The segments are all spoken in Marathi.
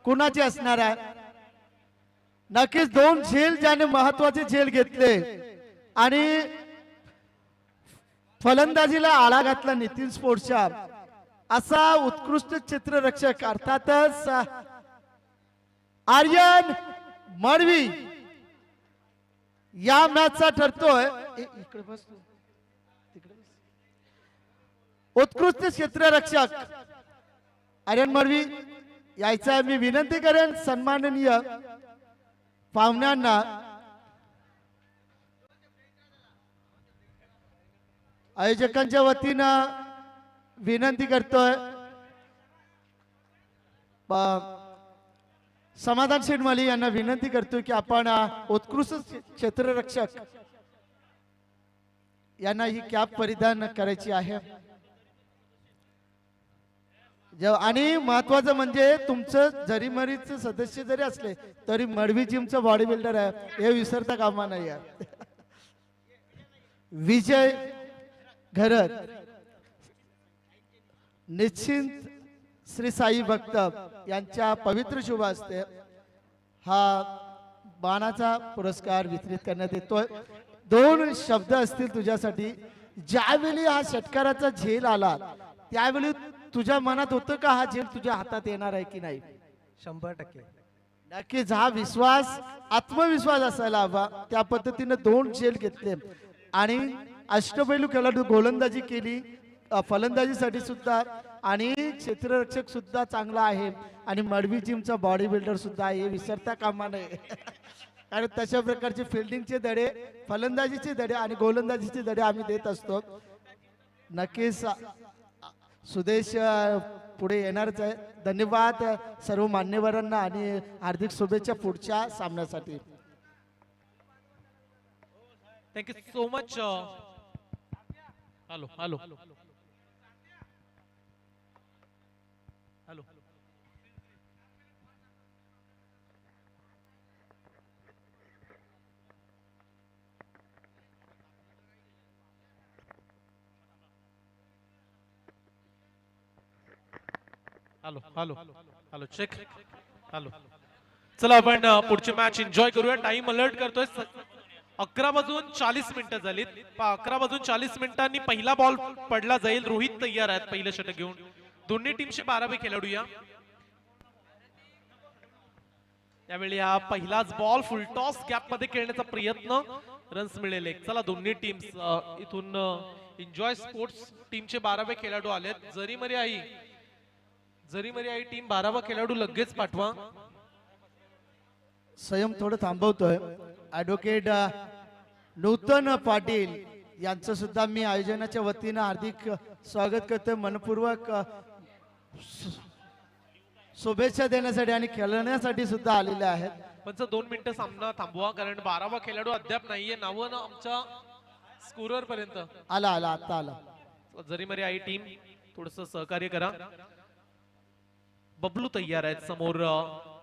कुणाची असणार आहे? नक्कीच दोन झेल ज्याने महत्वाचे झेल घेतले आणि फलंदाजीला आळा घातला नितीन स्पोर्ट्सच्या, असा उत्कृष्ट क्षेत्ररक्षक अर्थातच आर्यन मडवी या मॅचचा ठरतोय। इकडे बस तू, तिकडे बस। उत्कृष्ट क्षेत्ररक्षक आर्यन मडवी यायचा मी विनंती करेन सन्माननीय पाहुण्यांना। आयोजकांच्या वतीनं विनंती करतोय समाधान शेटमाली यांना विनंती करतोय की आपण उत्कृष्ट क्षेत्ररक्षक यांना ही कॅप परिधान करायची आहे। आणि महत्वाचं म्हणजे तुमचं जरी मरीचं सदस्य जरी असले तरी मडवी जिमचं बॉडी बिल्डर आहे हे विसरता कामा नाही आहे। विजय घरत निश्चिंत श्री साई भक्त यांच्या पवित्र शुभ हस्ते हा बाणाचा पुरस्कार वितरित करण्यात येतोय। दोन शब्द असतील तुझ्यासाठी। ज्यावेळी हा षटकाराचा झेल आला त्यावेळी तुझ्या मनात होतं का हा झेल तुझ्या हातात येणार आहे की नाही? 100%। नक्कीच हा विश्वास आत्मविश्वास असायला हवा। त्या पद्धतीने दोन झेल घेतले आणि अष्टपैलू खेळाडू गोलंदाजी केली, फलंदाजीसाठी सुद्धा आणि क्षेत्ररक्षक सुद्धा चांगला आहे आणि मडवी टीमचा बॉडी बिल्डर सुद्धा आहे, विसरता कामा नये। कारण तशा प्रकारचे फिल्डिंगचे धडे, फलंदाजीचे धडे आणि गोलंदाजीचे धडे आम्ही देत असतो। नक्कीच सुदेश पुढे येणारच आहे। धन्यवाद सर्व मान्यवरांना आणि हार्दिक शुभेच्छा पुढच्या सामन्यासाठी। Thank you so much. Hello hello hello hello hello hello check hello. चला आपण पुढची मॅच एन्जॉय करूया। टाइम अलर्ट करतोय 11:40 झालीत। 11:40 पहिला बॉल पडला जाईल। रोहित तयार आहेत पहिलं षटक घेऊन। दोन्ही टीमचे 12वे खेळाडू या। त्यावेळी हा पहिलाच बॉल फुल टॉस गॅप मध्ये खेळण्याचा प्रयत्न, रन्स मिळेल। चला दोन्ही टीम्स इथून एन्जॉय स्पोर्ट्स टीमचे 12वे खेळाडू आलेत। जरी मरी आई टीम 12वा खेळाडू लगेच पाठवा। संयम थोडं थांबवतोय। ॲडव्होकेट नूतन पाटील यांचं सुद्धा मी आयोजनाच्या वतीनं हार्दिक स्वागत करतोय। मनपूर्वक शुभेच्छा देण्यासाठी आणि खेळण्यासाठी सुद्धा आलेले आहेत। पण 2 मिनिटं सामना थांबवा कारण 12वा खेळाडू अद्याप नाहीये। नावं ना आमच्या स्कोरर पर्यंत आला आता आला। जरी मरी आई टीम थोडस सहकार्य करा। बबलू तयार आहेत समोर।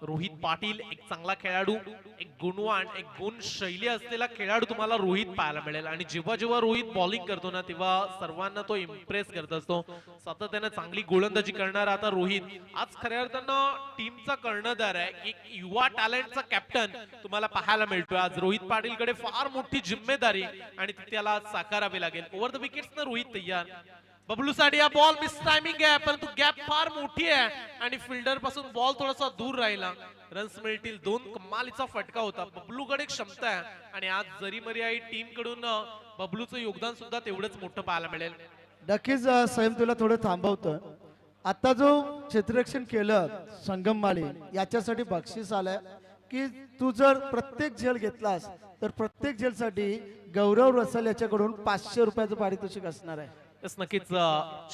रोहित पाटील एक चांगला खेळाडू, एक गुणवान, एक गुण शैली असलेला खेळाडू तुम्हाला रोहित पाहायला मिळेल। आणि जेव्हा जेव्हा रोहित बॉलिंग करतो ना तेव्हा सर्वांना तो इम्प्रेस करत असतो। सातत्याने चांगली गोलंदाजी करणारा आता रोहित आज खऱ्या अर्थानं टीमचा कर्णधार आहे। एक युवा टॅलेंटचा कॅप्टन तुम्हाला पाहायला मिळतोय। आज रोहित पाटीलकडे फार मोठी जिम्मेदारी आणि ती त्याला साकारावी लागेल। ओव्हर द विकेट्स ना रोहित तयार। बबलू साठी हा बॉल मिस टायमिंग आहे परंतु गॅप फार मोठी आहे आणि फिल्डर पासून बॉल थोडासा दूर राहिला। रन्स मिळतील। 2 कमालीचा फटका होता। बबलूकडे क्षमता आहे आणि आज जरी मरी आई टीम कडून बबलूचं योगदान सुद्धा तेवढंच मोठं पाहायला मिळेल। नक्कीच संयम तुला थोडं थांबवतोय। आता जो क्षेत्ररक्षण केलं संगम माळी याच्यासाठी बक्षीस आलंय की तू जर प्रत्येक झेल घेतलास तर प्रत्येक झेलसाठी गौरव रसल याच्याकडून 500 रुपयाचं पारितोषिक असणार आहे। नक्कीच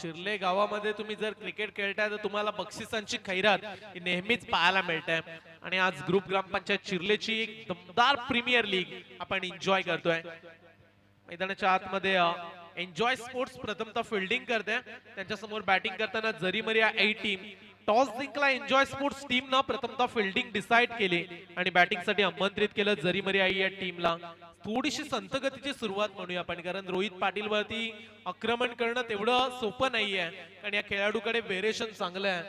चिर्ले गावामध्ये तुम्ही जर क्रिकेट खेळताय तर तुम्हाला बक्षिसांची खैरात ही नेहमीच पाहायला मिळते। आणि आज ग्रुप ग्रामपंचायत चिर्लेची एक दमदार प्रीमियर लीग आपण एन्जॉय करतोय। मैदानाच्या आतमध्ये एन्जॉय स्पोर्ट्स प्रथमतः फिल्डिंग करते। त्यांच्या समोर बॅटिंग करताना जरी मरी आई टीम टॉस जिंकला। एन्जॉय स्पोर्ट्स टीम न प्रथमतः फिल्डिंग डिसाइड केली आणि बॅटिंग साठी आमंत्रित केलं जरी मरी आई या टीमला। थोडीशी संथगतीची सुरुवात म्हणूया आपण कारण रोहित पाटील वरती आक्रमण करणं तेवढं सोपं नाहीये कारण या खेळाडूकडे व्हेरिएशन चांगलं आहे।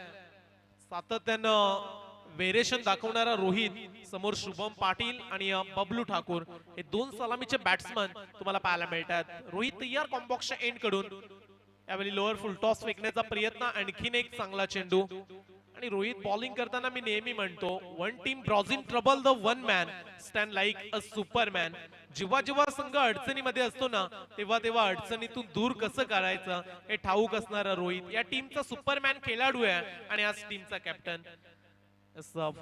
सातत्यानं वेरिएशन दाखवणारा रोहित, समोर शुभम पाटील आणि बबलू ठाकूर हे दोन सलामीचे बॅट्समन तुम्हाला पाहायला मिळतात. रोहित तयार कॉम्बॉक्सच्या एंड कडून यावेळी लोअर फुल टॉस फेकण्याचा प्रयत्न, आणखीन एक चांगला चेंडू. आणि रोहित बॉलिंग करताना मी नेहमी म्हणतो, one team brows in trouble the one man stand like a Superman. जेव्हा जेव्हा संघ अडचणीमध्ये असतो ना, तेव्हा तेव्हा अडचणीतून दूर कसं करायचं हे ठाऊक असणारा रोहित या टीमचा सुपरमॅन खेळाडू आहे आणि आज टीमचा कॅप्टन.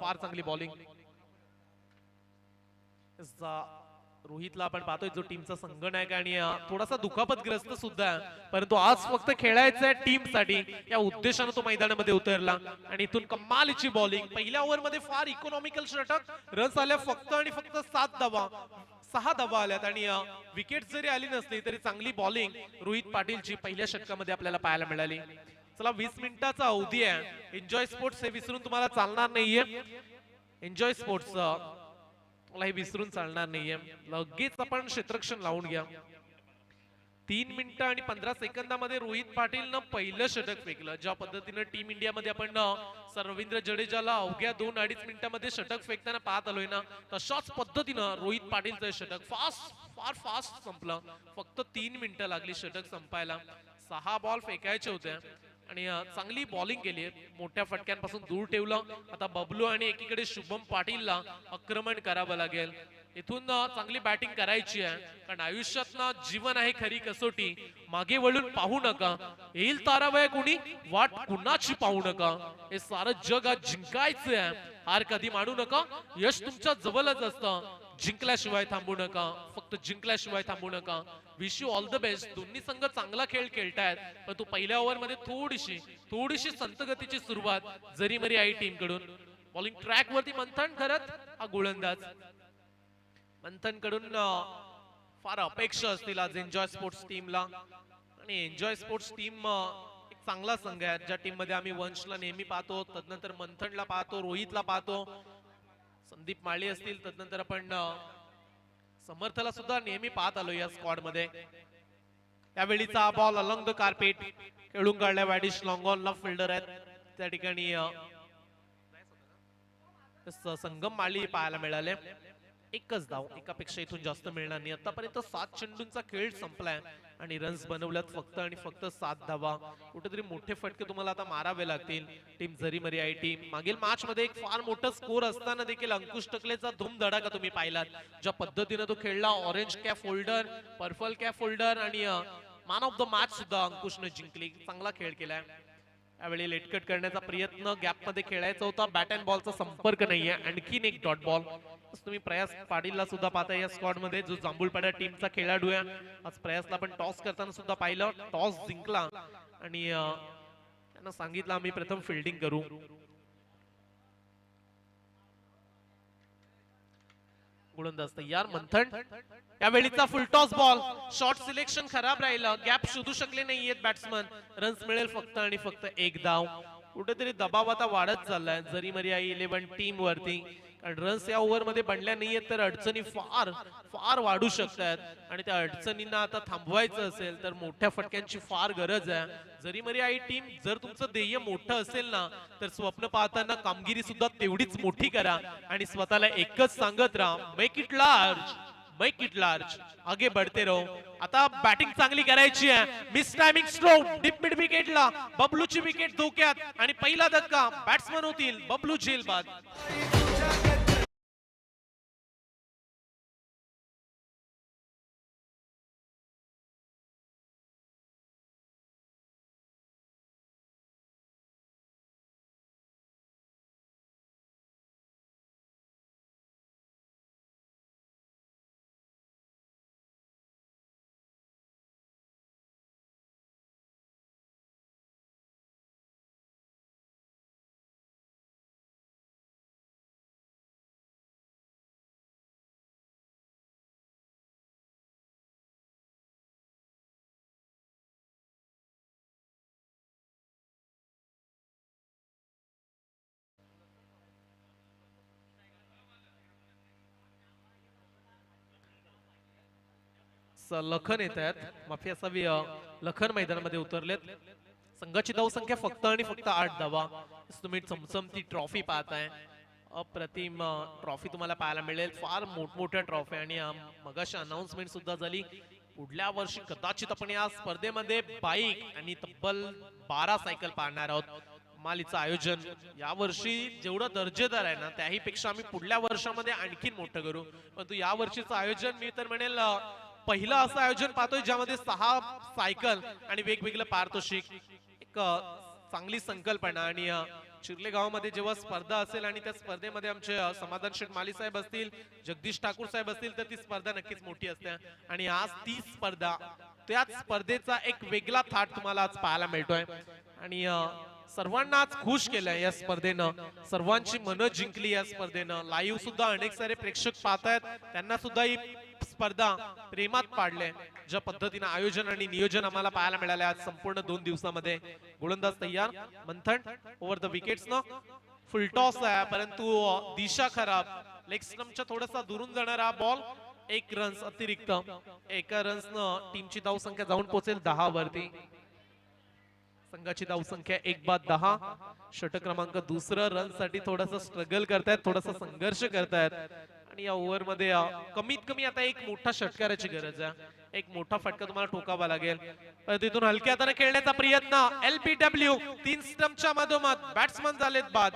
फार चांगली बॉलिंग. रोहितला आपण पाहतोय जो टीमचा संघनायक आणि थोडासा दुखापतग्रस्त सुद्धा आहे, परंतु आज फक्त खेळायचंय टीम साठी या उद्देशाने तो मैदानामध्ये उतरला. आणि इथून कमालीची बॉलिंग. पहिल्या ओव्हर मध्ये फार इकॉनॉमिकल षटक, रन्स आल्या फक्त आणि फक्त 6 धावा आल्यात आणि विकेट जरी आली नसली तरी चांगली बॉलिंग रोहित पाटीलची पहिल्या षटकामध्ये आपल्याला पाहायला मिळाली. चला 20 मिनिटाचा अवधी आहे. एन्जॉय स्पोर्ट्स हे विसरून तुम्हाला चालणार नाहीये. एन्जॉय स्पोर्ट्स मला हे विसरून चालणार नाहीये. लगेच आपण क्षेत्ररक्षण लावून घ्या. 3 मिनिटं आणि 15 सेकंदामध्ये रोहित पाटीलनं पहिलं षटक फेकलं. ज्या पद्धतीनं टीम इंडियामध्ये आपण रवींद्र जडेजाला अवघ्या 2-2.5 मिनिटांमध्ये षटक फेकताना पाहत आलोय ना, तशाच पद्धतीनं रोहित पाटीलचं षटक फार फास्ट संपलं. फक्त 3 मिनिटं लागली षटक संपायला. 6 बॉल फेकायचे होते आणि चांगली बॉलिंग केली. मोठ्या फटक्यांपासून दूर ठेवलं. आता बबलू आणि एकीकडे शुभम पाटीलला आक्रमण करावं लागेल. इथून चांगली बॅटिंग करायची आहे, कारण आयुष्यात ना जीवन आहे खरी कसोटी. मागे वळून पाहू नका, येईल तारावय कुणी, वाट कुणाची पाहू नका. हे सारं जग आज जिंकायचं आहे. हार कधी मानू नका, यश तुमच्या जवळच असतं. जिंकल्याशिवाय थांबू नका, फक्त जिंकल्याशिवाय थांबू नका. Wish you all the best. दोन्ही संघ चांगला खेळ खेळतायत, पण तू पहिल्या ओव्हर मध्ये थोडीशी संतगतीची सुरुवात जरी मरी आई टीम कडून. बॉलिंग ट्रॅक वरती मंथन करत हा गोलंदाज. मंथन कडून फार अपेक्षा असतील आज एन्जॉय स्पोर्ट्स टीमला. आणि एन्जॉय स्पोर्ट्स टीम एक चांगला संघ आहे, ज्या टीम मध्ये आम्ही वंशला नेहमी पाहतो, तदनंतर मंथनला पाहतो, रोहितला पाहतो, संदीप माळी असतील, तदनंतर आपण समर्थला सुद्धा नेहमी पाहत आलो या स्क्वॉड मध्ये. त्यावेळीचा बॉल अलॉंग द कार्पेट खेळून काढल्या. वॅडिश लॉंग ऑन ला फिल्डर आहेत त्या ठिकाणी. संगम माळी पाहायला मिळाले. एकच धाव, एकापेक्षा इथून जास्त मिळणार नाही. आतापर्यंत 7 चेंडूंचा खेळ संपलाय आणि रन्स बनवल्यात फक्त आणि फक्त 7 धावा. कुठेतरी मोठे फटके तुम्हाला आता मारावे लागतील. टीम जरी मरी आहे टीम. मागील मॅच मध्ये एक फार मोठा स्कोर असताना देखील अंकुश टकलेचा धूमधडाका तुम्ही पाहिलात. ज्या पद्धतीने तो खेळला, orange cap holder, purple cap holder आणि मॅन ऑफ द मॅच सुद्धा अंकुशने जिंकली. चांगला खेळ केलाय. यावेळी लेटकट करण्याचा प्रयत्न, गॅप मध्ये खेळायचा होता, बॅट अँड बॉलचा संपर्क नाहीये. आणखीन एक डॉट बॉल. तुम्ही प्रयास पाटीलला सुद्धा पाहता या स्क्वॉड मध्ये, जो जांभूळपाडा टीमचा खेळाडू आहे. आज प्रयासला आपण टॉस करताना सुद्धा पाहिलं, टॉस जिंकला आणि त्यांना सांगितलं आम्ही प्रथम फिल्डिंग करू. गोलंदाज तयार मंथन. यावेळीचा full toss ball. Short selection खराब राहिलं, गॅप शोधू शकले नाहीयेत बॅट्समन. रन्स मिळेल फक्त आणि फक्त 1 धाव. कुठेतरी दबाव आता वाढत चाललाय जरी मर्या 11 टीम वरती, कारण रन्स या ओव्हर मध्ये बनल्या नाहीयेत तर अडचणी फार वाढू शकतात. आणि त्या अडचणींना आता थांबवायचं असेल तर मोठ्या फटक्यांची फार गरज आहे. जरी मरी आई टीम, जर तुमचं ध्येय मोठं असेल ना, तर स्वप्न पाहताना कामगिरी सुद्धा तेवढीच मोठी करा आणि स्वतःला एकच सांगत राहा, make it large, make it large, आगे बढ़ते रहो. आता बॅटिंग चांगली करायची आहे. Miss timing stroke deep mid विकेटला, बबलूची विकेट धोक्यात आणि पहिला धक्का. बॅट्समन होतील बबलू झेलबाद. लखन येत आहेत. माफी असावी, लखन मैदानामध्ये उतरलेत. संघाची धावसंख्या फक्त आणि फक्त 8 धावा. तुम्ही चमचमती ट्रॉफी पाहताय. अप्रतिम ट्रॉफी तुम्हाला पाहायला मिळेल, फार मोठमोठ्या ट्रॉफी. आणि मगाशी अनाउन्समेंट सुद्धा झाली, पुढल्या वर्षी कदाचित आपण या स्पर्धेमध्ये बाईक आणि तब्बल 12 सायकल पाहणार आहोत. मालीचं आयोजन या वर्षी जेवढं दर्जेदार आहे ना, त्याही पेक्षा आम्ही पुढल्या वर्षामध्ये आणखीन मोठं करू. परंतु या वर्षीचं आयोजन मी तर म्हणेल पहिलं असं आयोजन पाहतोय ज्यामध्ये 6 सायकल आणि वेगवेगळं पारितोषिक, एक चांगली संकल्पना. आणि चिर्ले गावामध्ये जेव्हा स्पर्धा असेल आणि त्या स्पर्धेमध्ये आमचे समाधान शेठ माली साहेब असतील, जगदीश ठाकूर साहेब असतील, तर ती स्पर्धा नक्कीच मोठी असते. आणि आज ती स्पर्धा, त्याच स्पर्धेचा एक वेगळा थाट तुम्हाला आज पाहायला मिळतोय. आणि सर्वांना आज खुश केलंय या स्पर्धेनं, सर्वांची मनं जिंकली या स्पर्धेनं. लाईव्ह सुद्धा अनेक सारे प्रेक्षक पाहतायत, त्यांना सुद्धा ही स्पर्धा प्रेमात पाडले. ज्या पद्धतीने आयोजन आणि नियोजन आम्हाला पाहायला मिळाले आज संपूर्ण 2 दिवसामध्ये. गोलंदाज तयार, मंथन ओव्हर द विकेट्स न फुल टॉस आहे, परंतु दिशा खराब. लेग स्टंपच्या थोडासा दुरून जाणारा बॉल, 1 रन्स अतिरिक्त. एका रन्सनं टीमची धावसंख्या जाऊन पोहोचेल 10 वरती. संघाची धावसंख्या 1 बाद 10. षटक क्रमांक दुसरं. रन साठी थोडासा स्ट्रगल करतायत, थोडासा संघर्ष करतायत. आणि या ओव्हर मध्ये कमीत कमी आता एक मोठा षटकाराची गरज आहे, एक मोठा फटका तुम्हाला ठोकावा लागेल. तिथून हलक्या हाताने खेळण्याचा प्रयत्न. LPW 3 स्टंपच्या मधोमध बॅट्समन झालेत बाद.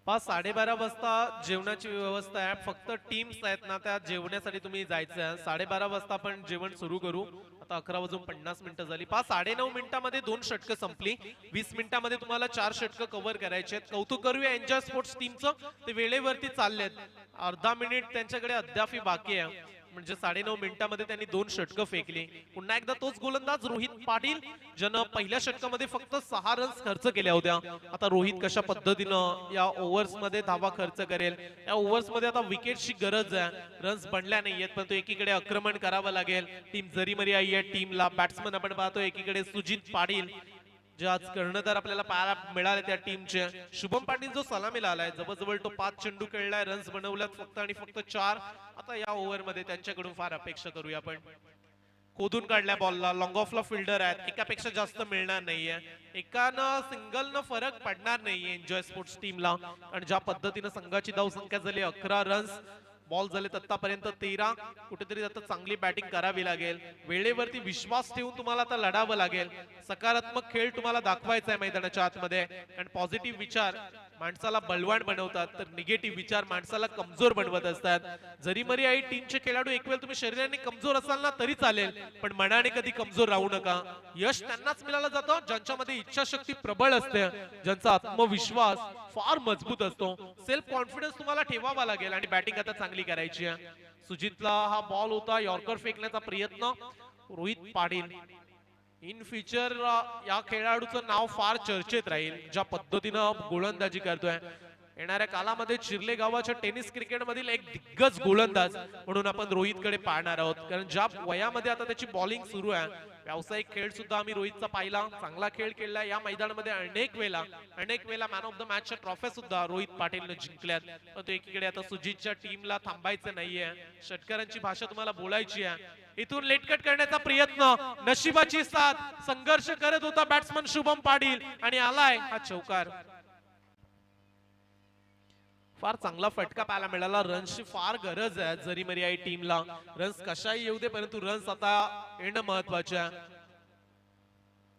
पाच 12:30 वाजता जेवणाची व्यवस्था आहे. फक्त टीम्स आहेत ना, त्या जेवण्यासाठी तुम्ही जायचं आहे. 12:30 वाजता आपण जेवण सुरू करू. आता 11:50 झाली. 9:30 मिनिटांमध्ये 2 षटकं संपली. 20 मिनिटांमध्ये तुम्हाला 4 षटकं कव्हर करायचे आहेत. कौतुक करूया एन्जॉय स्पोर्ट्स टीमचं, ते वेळेवरती चाललेत. अर्धा मिनिट त्यांच्याकडे अद्याप बाकी आहे, म्हणजे 9:30 मिनिटांमध्ये त्यांनी 2 षटकं फेकली. पुन्हा एकदा तोच गोलंदाज रोहित पाटील, ज्यानं पहिल्या षटकामध्ये फक्त 6 रन्स खर्च केल्या होत्या. आता रोहित कशा पद्धतीनं या ओव्हर्स मध्ये धावा खर्च करेल. या ओव्हर्स मध्ये आता विकेटची गरज आहे. रन्स बनल्या नाहीयेत, पण तो एकीकडे आक्रमण करावं लागेल. टीम जरी मरी आई आहे टीमला. बॅट्समन आपण पाहतो एकीकडे सुजित पाटील, जे आज कर्णधार आपल्याला पाहायला मिळाले त्या टीमचे. शुभम पाटील जो सलामीला आलाय, जवळजवळ तो 5 चेंडू खेळलाय, रन्स बनवल्यात फक्त आणि फक्त 4. आता या ओव्हर मध्ये त्यांच्याकडून फार अपेक्षा करूया आपण. खोदून काढल्या बॉलला, लॉंग ऑफला फिल्डर आहेत, एकापेक्षा जास्त मिळणार नाहीये. एकानं सिंगलनं फरक पडणार नाहीये एन्जॉय स्पोर्ट्स टीमला. आणि ज्या पद्धतीनं संघाची धावसंख्या झाली 11 रन्स, बॉल झालेत आतापर्यंत 13. कुठेतरी आता चांगली बॅटिंग करावी लागेल. वेळेवरती विश्वास ठेवून तुम्हाला आता लढावं लागेल. सकारात्मक खेळ तुम्हाला दाखवायचा आहे मैदानाच्या आतमध्ये. आणि पॉझिटिव्ह विचार माणसाला बलवान बनवतात, तर निगेटिव्ह विचार माणसाला कमजोर बनवत असतात. जरी मरी आई टीमचे खेळाडू एक वेळ तुम्ही शरीराने कमजोर असाल ना तरी चालेल, पण मनाने कधी कमजोर राहू नका. यश त्यांनाच मिळालं जातं ज्यांच्यामध्ये इच्छाशक्ती प्रबळ असते, ज्यांचा आत्मविश्वास फार मजबूत असतो. सेल्फ कॉन्फिडन्स तुम्हाला ठेवावा लागेल आणि बॅटिंग आता चांगली करायची आहे. सुजितला हा बॉल होता, यॉर्कर फेकण्याचा प्रयत्न. रोहित पाटील इन फ्युचर या खेळाडूचं नाव फार चर्चेत राहील, ज्या पद्धतीनं गोलंदाजी करतोय. येणाऱ्या कालामध्ये चिर्ले गावाच्या टेनिस क्रिकेट मधील एक दिग्गज गोलंदाज म्हणून आपण रोहितकडे पाहणार आहोत. कारण ज्या वयामध्ये आता त्याची बॉलिंग सुरू आहे, व्यावसायिक खेळ सुद्धा आम्ही रोहितचा पाहिला, चांगला खेळ खेळला या मैदानामध्ये. अनेक वेळा मॅन ऑफ द मॅचच्या ट्रॉफ्या सुद्धा रोहित पाटीलने जिंकल्यात. परंतु एकीकडे आता सुजितच्या टीमला थांबायचं नाहीये, षटकारांची भाषा तुम्हाला बोलायची आहे. इथून लेटकट करण्याचा प्रयत्न, नशिबाची साथ, संघर्ष करत होता बॅट्समन शुभम पाटील आणि आलाय हा चौकार. फार चांगला फटका पाहायला मिळाला. रन्सची फार गरज आहे जरी मरी आई टीमला. रन्स कशाही येऊ दे, परंतु रन्स आता येणं महत्वाचे आहे.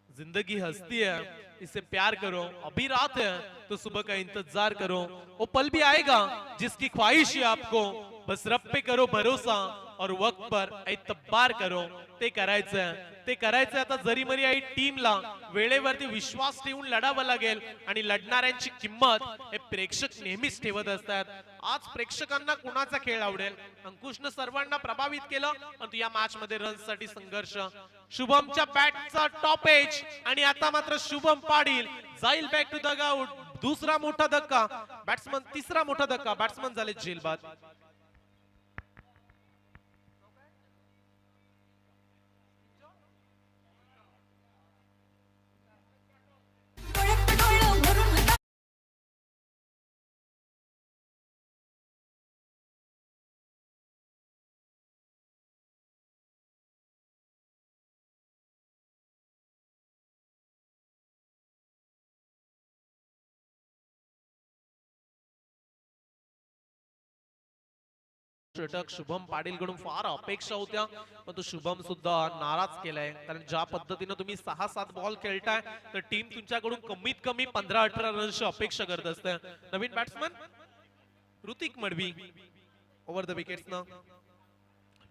जिंदगी हसती है, इसे प्यार करो, अभी रात है तो सुबह का इंतजार करो, वो पल भी आएगा जिसकी ख्वाहिश है आपको, बस रब पे करो भरोसा और वक्त पर एतबार करो. ते करायचंय आता जरी मरी आई टीमला वेळेवरती विश्वास ठेवून लढावं लागेल आणि लढणाऱ्यांची किंमत हे प्रेक्षक नेहमीच ठेवत असतात. आज प्रेक्षकांना कुणाचा खेळ आवडेल? अंकुशनं सर्वांना प्रभावित केलं, परंतु या मॅच मध्ये रन्स साठी संघर्ष. शुभमच्या बॅटचा टॉप एज आणि आता मात्र शुभम पाटील जाईल बॅक टू द ग्राउंड. दुसरा मोठा धक्का बॅट्समन, तिसरा मोठा धक्का बॅट्समन झाले जेलबाद. षटक शुभम पाटील कडून फार अपेक्षा होत्या, पण तो शुभम सुद्धा नाराज केलाय. कारण ज्या पद्धतीने तुम्ही 6-7 बॉल खेळताय तर टीम तुमच्याकडून कमीत कमी 15-18 रन्सची अपेक्षा करत असते. नवीन batsman Hrithik Madvi over the wickets न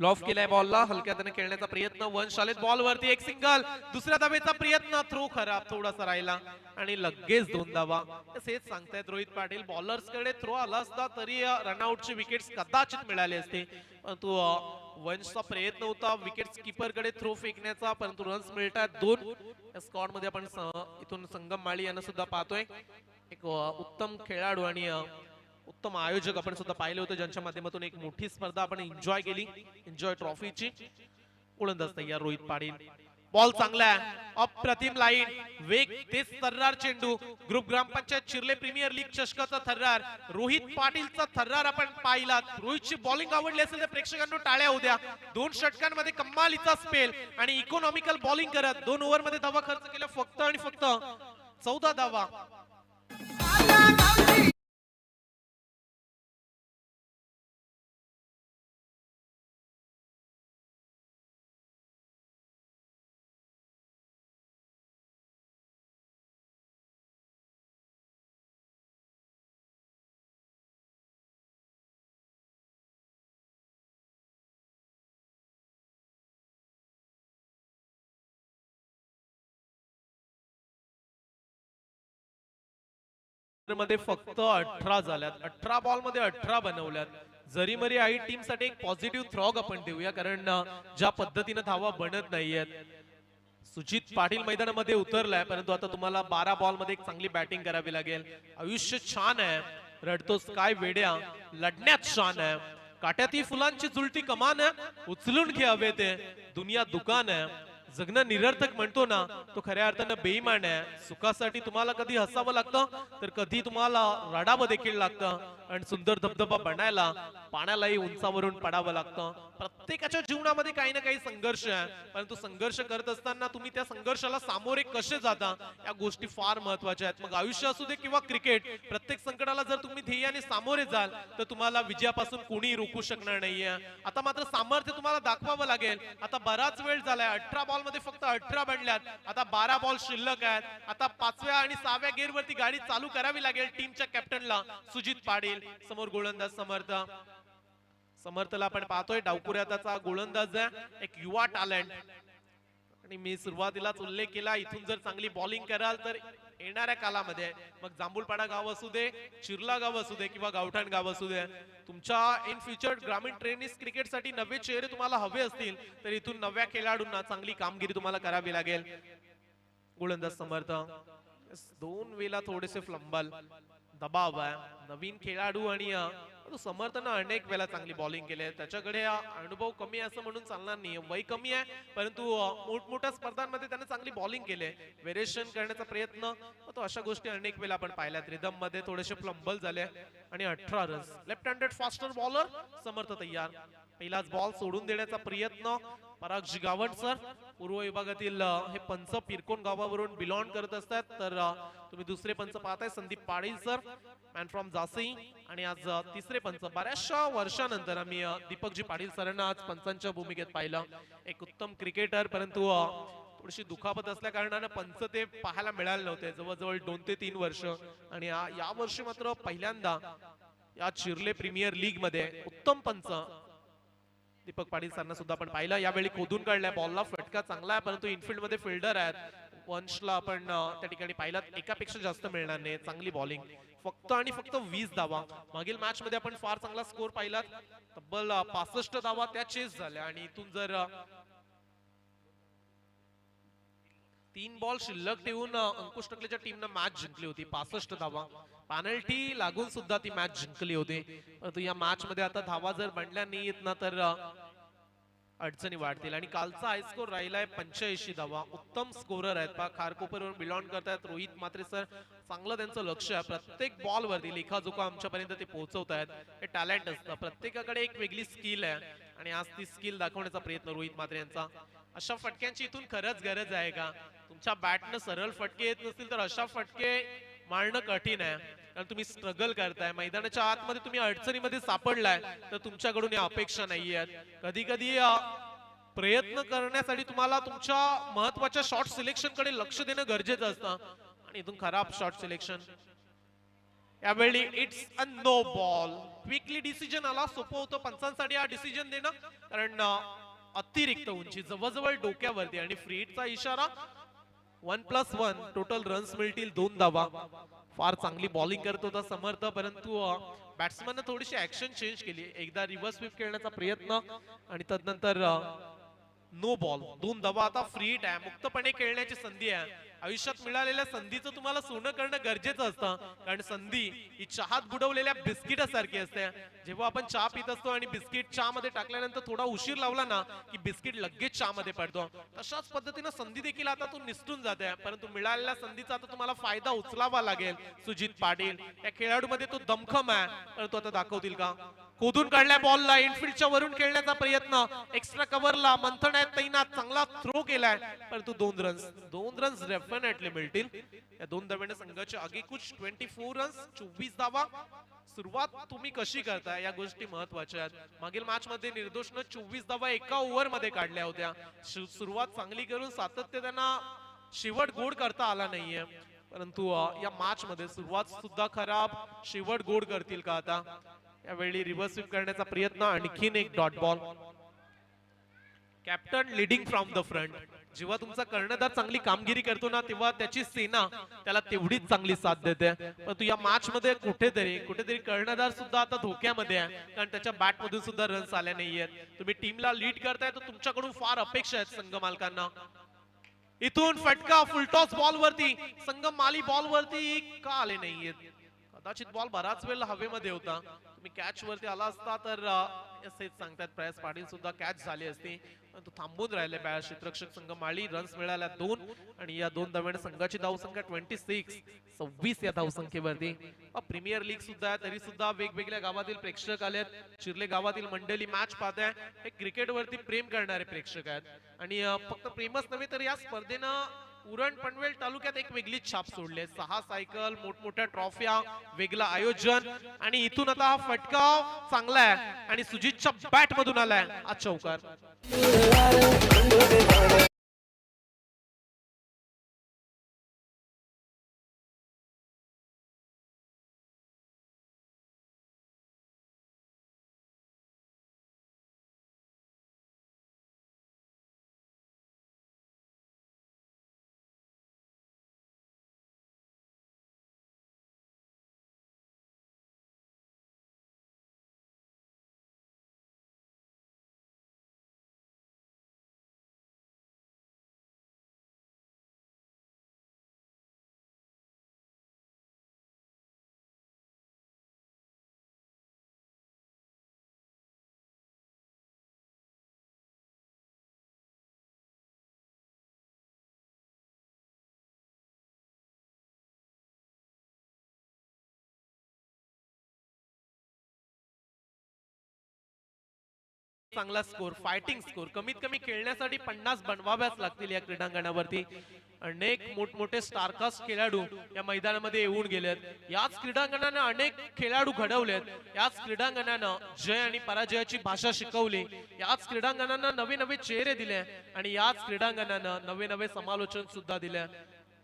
लॉफ केलाय बॉलला, हलक्या त्याने खेळण्याचा प्रयत्न, वंश आलेत बॉल वरती, एक सिंगल, दुसऱ्या धावेचा प्रयत्न, थ्रो खराब थोडासा राहिला आणि लगेच 2 धावा. हेच सांगतायत रोहित पाटील, बॉलर्स कडे थ्रो आला असता तरी रनआउटची विकेट्स कदाचित मिळाली असते, परंतु वंशचा प्रयत्न होता विकेट्स कीपर कडे थ्रो फेकण्याचा, परंतु रन्स मिळतात 2. या स्क्वॉड मध्ये आपण इथून संगम माळी यांना सुद्धा पाहतोय, एक उत्तम खेळाडू आणि उत्तम आयोजक आपण सुद्धा पाहिले होते, ज्यांच्या माध्यमातून एक मोठी स्पर्धा आपण एन्जॉय केली, एन्जॉय ट्रॉफीची. गोलंदाज तयार रोहित पाटील, बॉल चांगला आहे, अप्रतिम लाईन, वेग, तेज थर्रार चेंडू, ग्रुप ग्रामपंचायत चिर्ले प्रीमियर लीग चषकाचा थर्रार, रोहित पाटीलचा थर्रार आपण पाहिला. रोहितची बॉलिंग आवडली असेल तर प्रेक्षकांना टाळ्या होऊ द्या. 2 षटकांमध्ये कमालीचा स्पेल आणि इकॉनॉमिकल बॉलिंग करत 2 ओव्हर मध्ये धावा खर्च केला फक्त आणि फक्त 14 धावा. मध्ये फक्त 18 झाल्यात, 18 बॉल मध्ये 18 बनवल्यात. जरी मरी आई टीम साठी एक पॉझिटिव्ह थ्रॉग आपण देऊया, कारण ज्या पद्धतीने धावा बनत नाहीयेत. सुजित पाटील मैदानामध्ये उतरलाय, परंतु आता तुम्हाला 12 बॉल मध्ये एक चांगली बॅटिंग करावी लागेल. आयुष्य छान आहे, रडतोस काय वेड्या, लढण्यात शान आहे, काट्याती फुलांची जुलती कमान आहे, उचलून घे हवे ते दुनिया दुकान आहे. जगणं निरर्थक म्हणतो ना, तो खऱ्या अर्थानं बेईमान आहे. सुखासाठी तुम्हाला कधी हसावं लागतं तर कधी तुम्हाला रडावं देखील लागतं, आणि सुंदर धबधबा बनायला पाण्यालाही उंचावरून पडावं लागतं. प्रत्येकाच्या जीवनामध्ये काही ना काही संघर्ष आहे, परंतु संघर्ष करत असताना तुम्ही त्या संघर्षाला सामोरे कसे जाता या गोष्टी फार महत्वाच्या आहेत. मग आयुष्य असू दे किंवा क्रिकेट, प्रत्येक संकटाला जर तुम्ही ध्येयाने सामोरे जाल तर तुम्हाला विजयापासून कोणी रोखू शकणार नाहीये. आता मात्र सामर्थ्य तुम्हाला दाखवावं लागेल. आता बराच वेळ झालाय, 18 बॉल मध्ये फक्त 18 बनल्यात, आता 12 बॉल शिल्लक आहेत. आता 5व्या आणि 6व्या गेअर वरती गाडी चालू करावी लागेल टीमच्या कॅप्टनला सुजित पाटील. समोर गोलंदाज समर्थ, समर्थला आपण पाहतोय डावकुऱ्याचा गोलंदाज आहे, एक युवा टॅलेंट. आणि मी सुरुवातीलाच उल्लेख केला, इथून जर चांगली बॉलिंग कराल तर येणाऱ्या कालामध्ये मग जांभूळपाडा गाव असू दे, चिर्ला गाव असू दे किंवा गावठाण गाव असू दे, तुमच्या इन फ्युचर ग्रामीण टेनिस क्रिकेटसाठी नवे चेहरे तुम्हाला हवे असतील तर इथून नव्या खेळाडूंना चांगली कामगिरी तुम्हाला करावी लागेल. गोलंदाज समर्थ 2 वेळा थोडेसे फ्लंबल, दबाव आहे, नवीन खेळाडू आणि समर्थनं अनेक वेळा चांगली बॉलिंग केली आहे. त्याच्याकडे अनुभव कमी आहे असं म्हणून चालणार नाही, वय कमी आहे, परंतु मोठमोठ्या स्पर्धांमध्ये त्याने चांगली बॉलिंग केली आहे. व्हेरिएशन करण्याचा प्रयत्न, तो अशा गोष्टी अनेक वेळा आपण पाहिल्यात. रिदम मध्ये थोडेसे फ्लंबल झाले आणि 18 runs. Left handed faster bowler Samarth तयार. पहिलाच बॉल सोडून देण्याचा प्रयत्न परागजी गावणसर, पूर्व विभागातील हे पंच पिरकोन गावावरून बिलॉंग करत असतात. तर तुम्ही दुसरे पंच पाहताय Sandeep Patil sir, man from जासी. आणि आज तिसरे पंच, बऱ्याचशा वर्षानंतर आम्ही दीपकजी पाटील सरांना आज पंचांच्या भूमिकेत पाहिलं. एक उत्तम क्रिकेटर, परंतु थोडीशी दुखापत असल्या कारणानं पंच ते पाहायला मिळाले नव्हते जवळजवळ 2 ते 3 वर्ष. आणि या वर्षी मात्र पहिल्यांदा या चिर्ले प्रीमियर लीग मध्ये उत्तम पंच दीपक पाटील सरांना सुद्धा आपण पाहिलं. यावेळी खोदून काढलाय, बॉलला फटका चांगला आहे, परंतु इनफिल्ड मध्ये फिल्डर आहेत. वंशला आपण त्या ठिकाणी पाहिलं, एकापेक्षा जास्त मिळणार नाही. चांगली बॉलिंग, फक्त आणि फक्त 20 धावा. मागील मॅच मध्ये आपण फार चांगला स्कोर पाहिला, तब्बल 65 धावा त्या चेस झाल्या. आणि इथून जर 3 बॉल शिल्लक ठेवून अंकुश टकलेच्या टीमनं मॅच जिंकली होती. 65 धावा, पॅनल्टी लागून सुद्धा ती मॅच जिंकली होती. परंतु या मॅच मध्ये आता धावा जर बनल्या नाहीत ना तर अडचणी वाढतील. आणि कालचा हाय स्कोर राहिलाय 85 धावा. उत्तम स्कोरर आहेत पा, खारकोपरवरून बिलॉंग करतायत रोहित म्हात्रे सर. चांगलं त्यांचं लक्ष आहे, प्रत्येक बॉल वरती लेखाजोखा आमच्यापर्यंत ते पोहोचवत आहेत. हे टॅलेंट असतं, प्रत्येकाकडे एक वेगळी स्किल आहे आणि आज ती स्किल दाखवण्याचा प्रयत्न रोहित म्हात्रे यांचा. अशा फटक्यांची इथून खरंच गरज आहे का? तुमच्या बॅटनं सरळ फटके येत नसतील तर अशा फटके मारणं कठीण आहे, कारण तुम्ही स्ट्रगल करताय मैदानाच्या आतमध्ये, तुम्ही अडचणीमध्ये सापडलाय तर तुमच्याकडून या अपेक्षा नाहीयेत. कधी कधी प्रयत्न करण्यासाठी तुम्हाला तुमच्या महत्वाच्या शॉट सिलेक्शन कडे लक्ष देणं गरजेचं असतं. आणि इथून खराब शॉट सिलेक्शन. यावेळी it's a no ball. Quickly decision आला, सोपं होतं पंचांसाठी हा डिसिजन देणं, कारण अतिरिक्त उंची जवळजवळ डोक्यावरती. आणि फ्री हिटचा इशारा. 1+1 टोटल रन्स मिळतील, 2 धावा. फार चांगली बॉलिंग करत होता समर्थ, परंतु बॅट्समॅन थोडीशी ऍक्शन चेंज केली. एकदा रिव्हर्स स्वीप खेळण्याचा प्रयत्न आणि तदनंतर नो बॉल, 2 धावा. आता फ्री हिट आहे, मुक्तपणे खेळण्याची संधी आहे. आयुष्यात मिळालेल्या संधीचं तुम्हाला सोनं करणं गरजेचं असतं, कारण संधी ही चहात बुडवलेल्या बिस्किटासारखी असते. जेव्हा आपण चहा पित असतो आणि बिस्किट चहा मध्ये टाकल्यानंतर थोडा उशीर लावला ना की बिस्किट लगेच चहा मध्ये पडतो. तशाच पद्धतीने संधी देखील आता तू निसटून जाते, परंतु मिळालेल्या संधीचा आता तुम्हाला फायदा उचलावा लागेल. सुजित पाटील या खेळाडूमध्ये तो दमखम आहे, परंतु आता दाखवतील का? खोदून काढल्या बॉलला, इनफिल्डच्या वरून खेळण्याचा प्रयत्न, एक्स्ट्रा कव्हरला मंथन तैनात, चांगला थ्रो केलाय, परंतु 2 रन्स डेफिनेटली मिळतील. या 2 धाव्याने संघाचे आगेकूच 24 रन्स, 24 धावा. सुरुवात तुम्ही कशी करताय या गोष्टी महत्वाच्या आहेत. मागील मॅच मध्ये निर्दोषनं 24 धावा एका ओव्हर मध्ये काढल्या होत्या. सुरुवात चांगली करून सातत्य त्यांना शेवट गोड करता आला नाहीये, परंतु या मॅच मध्ये सुरुवात सुद्धा खराब, शेवट गोड करतील का आता? यावेळी रिव्हर्स स्वीप करण्याचा प्रयत्न, आणखीन एक dot ball. Captain leading from the front. जेव्हा तुमचा कर्णधार चांगली कामगिरी करतो ना तेव्हा त्याची सेना त्याला तेवढीच चांगली साथ देते. परंतु या मॅच मध्ये कुठेतरी कर्णधार सुद्धा आता धोक्यामध्ये आहे, कारण त्याच्या बॅट मधून सुद्धा रन्स आले नाहीयेत. तुम्ही टीमला लीड करताय तर तुमच्याकडून फार अपेक्षा आहेत संघ मालकांना. इथून फटका फुलटॉस बॉल वरती, संघ माली बॉल वरती का आले नाहीयेत? कदाचित बॉल बराच वेळ हवेमध्ये होता, तुम्ही कॅच वरती आला असता तर असेच सांगतात प्रयास पाटील सुद्धा कॅच झाली असती, परंतु थांबून राहिले क्षेत्ररक्षक संघ माळी. रन्स मिळाल्या 2 आणि या 2 धाव्याने संघाची धावसंख्या 26 या धावसंख्येवरती. प्रीमियर लीग सुद्धा आहे, तरी सुद्धा वेगवेगळ्या गावातील प्रेक्षक आलेत. चिर्ले गावातील मंडळी मॅच पाहताय, हे क्रिकेट वरती प्रेम करणारे प्रेक्षक आहेत. आणि फक्त प्रेमच नव्हे तर या स्पर्धेनं उरण पनवेल तालुक्यात एक वेगळीच छाप सोडली. 6 सायकल, मोठमोठ्या ट्रॉफिया, वेगळं आयोजन. आणि इथून आता हा फटका चांगला आहे आणि सुजितच्या बॅट मधून आलाय हा चौकार. चांगला स्कोर, फायटिंग स्कोर. कमीत कमी खेळण्यासाठी 50 बनवाव्याच लागतील या क्रीडांगणावरती. अनेक मोठमोठे स्टारकास्ट खेळाडू या मैदानामध्ये येऊन गेलेत। याच क्रीडांगणानं अनेक खेळाडू घडवलेत। याच क्रीडांगणानं जय आणि पराजयाची भाषा शिकवली। याच क्रीडांगणानं नवे नवे चेहरे दिले आणि याच क्रीडांगणानं नवे नवे समालोचन सुद्धा दिले।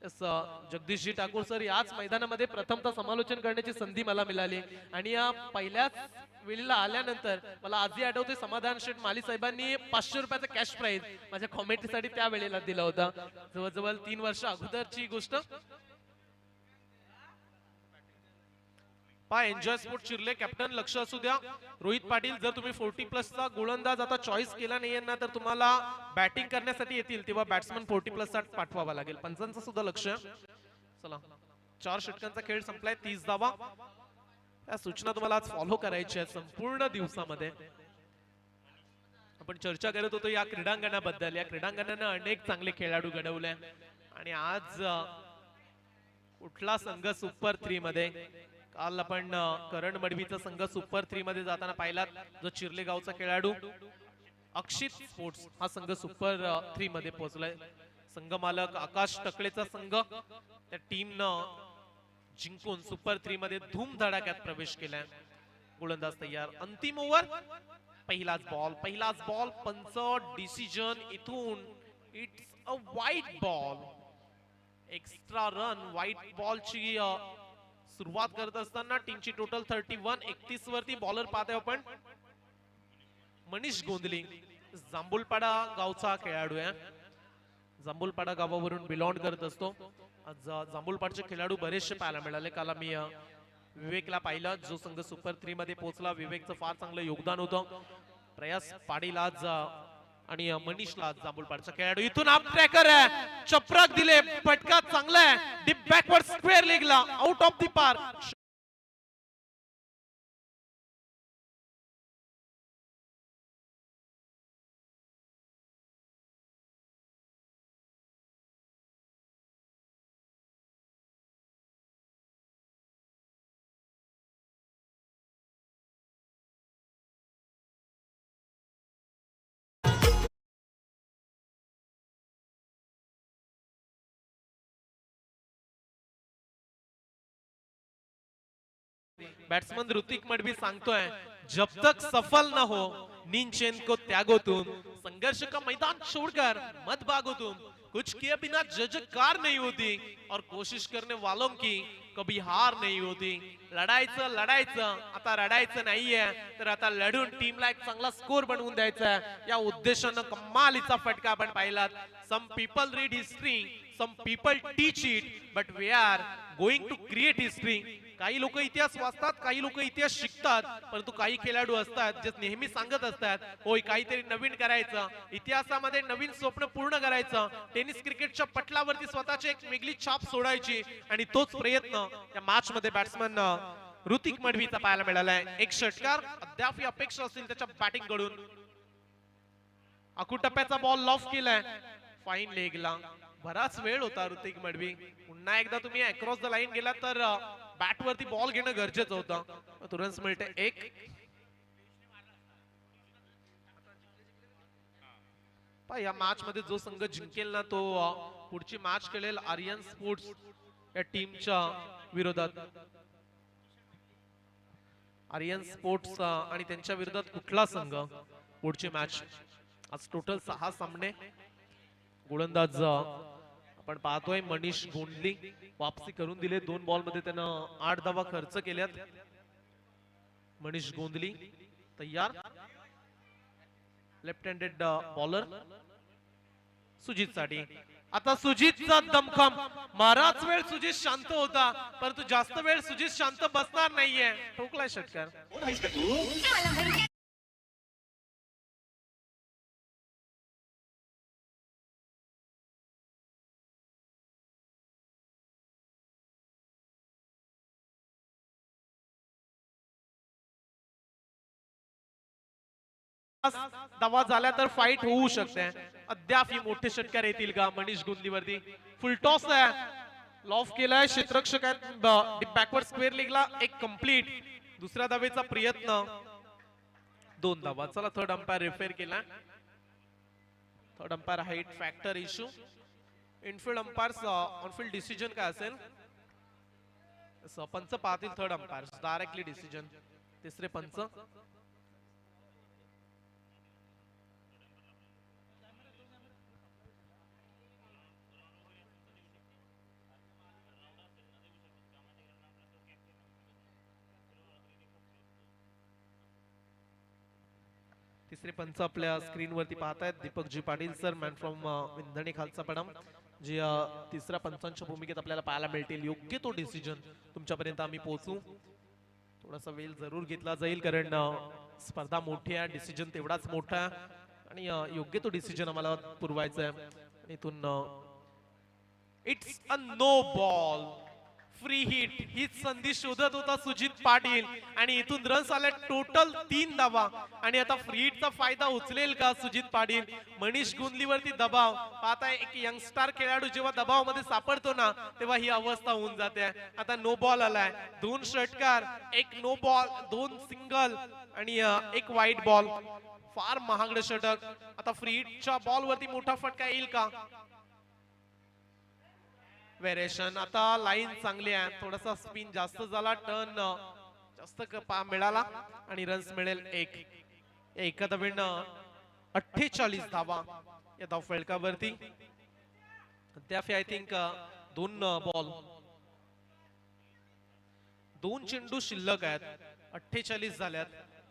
जगदीशजी ठाकूर सर याच मैदानामध्ये प्रथमतः समालोचन करण्याची संधी मला मिळाली आणि या पहिल्याच वेळेला आल्यानंतर मला आजही आठवते समाधान शेठ माली साहेबांनी 500 रुपयाचा कॅश प्राइज माझ्या कॉमेंट्रीसाठी त्या वेळेला दिला होता। जवळजवळ 3 वर्ष अगोदरची गोष्ट। एन्जॉय स्पोर्ट चिरले कॅप्टन लक्ष असू द्या। रोहित पाटील जर तुम्ही 40+ चा गोलंदाज आता चॉईस केला नाहीये ना तर तुम्हाला बॅटिंग करण्यासाठी येतील तेव्हा बॅट्समन 40+ चा पाठवावा लागेल। पंचांचं सुद्धा लक्ष। चला 4 षटकांचा खेळ संपलाय 30 धावा। या सूचना तुम्हाला आज फॉलो करायच्या आहेत संपूर्ण दिवसामध्ये। आपण चर्चा करत होतो या क्रीडांगणाबद्दल। या क्रीडांगणानं अनेक चांगले खेळाडू घडवले आणि आज कुठला संघ सुपर 3 मध्ये काल आपण करण मडवीचा संघ सुपर 3 मध्ये जाताना पाहिलात जो चिरले गावचा खेळाडू अक्षित स्पोर्ट्स हा संघ सुपर 3 मध्ये पोहोचलाय। संघ मालक आकाश टकलेचा संघ त्या टीमनं जिंकून सुपर 3 मध्ये धूम धडाक्यात प्रवेश केलाय। गोलंदाज तयार। अंतिम ओव्हर पहिलाच बॉल पंच डिसिजन इथून इट्स अ वाईट बॉल। एक्स्ट्रा रन वाईट बॉलची सुरुवात करत असताना टीमची टोटल 31। 31 वरती बॉलर पाहतोय आपण मनीष गोंदली जांभूलपाडा गावचा खेळाडू आहे। जांभूलपाडा गावावरून बिलॉंग करत असतो। आज जांभूलपाडचे खेळाडू बरेचसे पाहायला मिळाले। काल मी विवेकला पाहिलं जो संघ सुपर 3 मध्ये पोहोचला। विवेकचं फार चांगलं योगदान होतं। प्रयास पाटील आज आणि मनीषला जांभूलपाडचा खेळाडू इथून आप ट्रॅकर आहे चपराक दिले फटका चांगला आहे डीप बॅकवर्ड स्क्वेअर लेगला out of the park. Batsman Hrithik Madvi सांगतोय जब तक सफल न हो नींद को त्यागो तुम संघर्ष का मैदान छोड़कर मत भागो तुम कुछ किए बिना जजकार नहीं होती और कोशिश करने वालों की कभी हार नहीं होती। लढायचं लढायचं आता रडायचं नाहीये तर आता लढून टीमला एक चांगला स्कोर बनवून द्यायचा आहे। या उद्देशानं कमालीचा फटका आपण पाहिलात। Some people read history some people teach it but we are going to create history. काही लोक इतिहास वाचतात काही लोक इतिहास शिकतात परंतु काही खेळाडू असतात जे नेहमी सांगत असतात होय काहीतरी नवीन करायचं इतिहासामध्ये नवीन स्वप्न पूर्ण करायचं टेनिस क्रिकेटच्या पटलावरती स्वतःची एक वेगळी छाप सोडायची आणि तोच प्रयत्न या मॅच मध्ये बॅट्समन ऋतिक मडवीचा पाहायला मिळालाय। एक षटकार अद्याप अपेक्षा असतील त्याच्या बॅटिंग कडून। अकुटप्प्याचा बॉल लॉफ केलाय फाईन लेगला। बराच वेळ होता ऋतिक मडवी पुन्हा एकदा तुम्ही अक्रॉस द लाईन गेला तर बॅट वरती बॉल घेणं गरजेचं होतं। तुरंत मिळते एक। या मॅच मध्ये जो संघ जिंकेल ना तो पुढची मॅच खेळेल आर्यन स्पोर्ट्स या टीमच्या विरोधात। आर्यन स्पोर्ट्स आणि त्यांच्या विरोधात कुठला संघ पुढची मॅच। आज टोटल 6 सामने। गोलंदाज आपण पाहतोय मनीष गोंडली वापसी करून दिले 2 बॉल मध्ये त्यानं 8 धावा खर्च केल्यात। मनीष गोंदली तयार। लेफ्ट हँडेड बॉलर सुजित साठी आता सुजितचा दमखम। बराच वेळ सुजित शांत होता परंतु जास्त वेळ सुजित शांत बसणार नाहीये। ठोकलाय षटकार। धावा झाल्या तर फाईट होऊ शकते। अद्याप ही मोठे षटकार येतील का मनीष गोंदलीवरती। फुल टॉस आहे लॉफ केलाय क्षेत्ररक्षक आहेत बॅकवर्ड स्क्वेअर लेगला एक कंप्लीट। दुसऱ्या धावेचा प्रयत्न 2 धावा। चला थर्ड अंपायर रिफेअर केला। Third umpire height factor issue Enfield umpires on-field decision काय असेल? पंच पाहतील थर्ड अंपायर्स डायरेक्टली डिसिजन. तिसरे पंच. तिसरे पंच आपल्या स्क्रीनवरती पाहतायत Deepakji Patil sir, man from विंधणी खालचा पडम, जी तिसऱ्या पंचांच्या भूमिकेत आपल्याला पाहायला मिळतील. योग्य तो डिसिजन तुमच्यापर्यंत आम्ही पोहोचू. थोडासा वेळ जरूर घेतला जाईल कारण स्पर्धा मोठी आहे, डिसिजन तेवढाच मोठा आहे आणि योग्य तो डिसिजन आम्हाला पुरवायचा आहे. इथून it's a no ball, free hit हीच संधी शोधत होता सुजित पाटील आणि इथून रन्स आले टोटल 3 धावा. आणि आता फ्री हिटचा फायदा उचलेल का सुजित पाटील? मनीष गुंदलीवरती दबाव पाहताय. एक यंगस्टार खेळाडू जेव्हा दबावामध्ये सापडतो ना तेव्हा ही अवस्था होऊन जाते. आता नो बॉल आलाय, 2 षटकार, एक नो बॉल, 2 सिंगल आणि एक वाईट बॉल. फार महागडे षटक. आता फ्री हिटच्या बॉल वरती मोठा फटका येईल का? व्हेरिएशन. आता लाईन चांगली आहे, थोडासा स्पिन जास्त झाला, टर्न जास्त मिळाला आणि रन्स मिळेल एक. एका धावेन 48 धावा या धाव फलकावरती. अद्याप आय थिंक 2 बॉल, 2 चेंडू शिल्लक आहेत. 48 झाल्यात.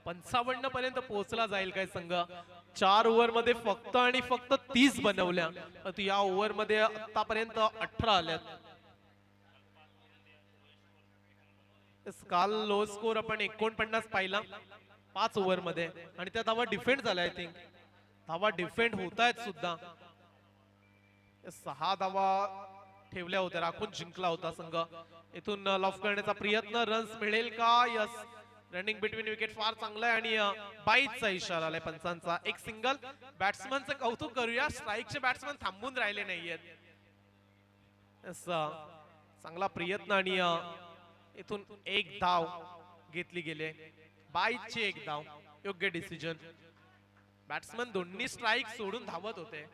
55 पर्यंत पोहोचला जाईल काय संघ? 4 ओव्हर मध्ये फक्त आणि फक्त 30 बनवल्या. या ओव्हर मध्ये आतापर्यंत 18 आल्यात. काल लो स्कोर आपण 49 पाहिला 5 ओव्हर मध्ये आणि त्या धावा डिफेंड झाल्या. आय थिंक धावा डिफेंड होत आहेत सुद्धा. 6 धावा ठेवल्या होत्या, राखून जिंकला होता संघ. इथून लॉफ करण्याचा प्रयत्न, रन्स मिळेल का? यस, रनिंग बिटवीन विकेट फार चांगला आहे आणि बाईटचा इशारा आलाय पंचांचा. एक सिंगल. बॅट्समनचं कौतुक करूया, स्ट्राईकचे बॅट्समन थांबून राहिले नाहीयेत. चांगला प्रयत्न आणि इथून एक धाव घेतली गेले. बाईटची एक धाव, योग्य डिसिजन. बॅट्समन दोन्ही स्ट्राईक सोडून धावत होते,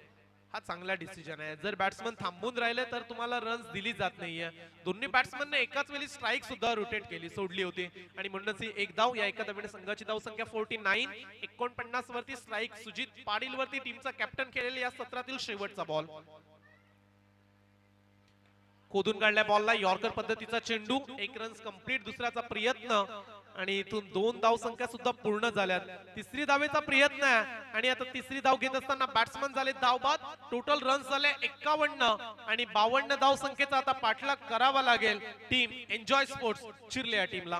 हा चांगला डिसिजन आहे. जर बॅट्समन थांबून राहिले तर तुम्हाला रन्स दिली जात नाहीये. दोन्ही बॅट्समनने एकाच वेळी स्ट्राईक सुद्धा रोटेट केली, सोडली होती आणि म्हणूनच एक धाव. या एका धावेने संघाची धाव संख्या 49. 49 वरती स्ट्राईक सुजित पाटील वरती. टीमचा कॅप्टन खेळेल या सत्रातील शेवटचा बॉल. खोदून काढल्या बॉलला यॉर्कर पद्धतीचा चेंडू. 1 रन्स कंप्लीट. दुसऱ्याचा प्रयत्न आणि इथून 2 धाव संख्या सुद्धा पूर्ण झाल्यात. तिसरी धावेचा प्रयत्न आहे आणि आता तिसरी धाव घेत असताना बॅट्समन झाले धावबाद. टोटल रन्स झाले 51 आणि 52 धाव संख्येचा आता पाठलाग करावा लागेल. टीम एन्जॉय स्पोर्ट्स चिरले या टीमला.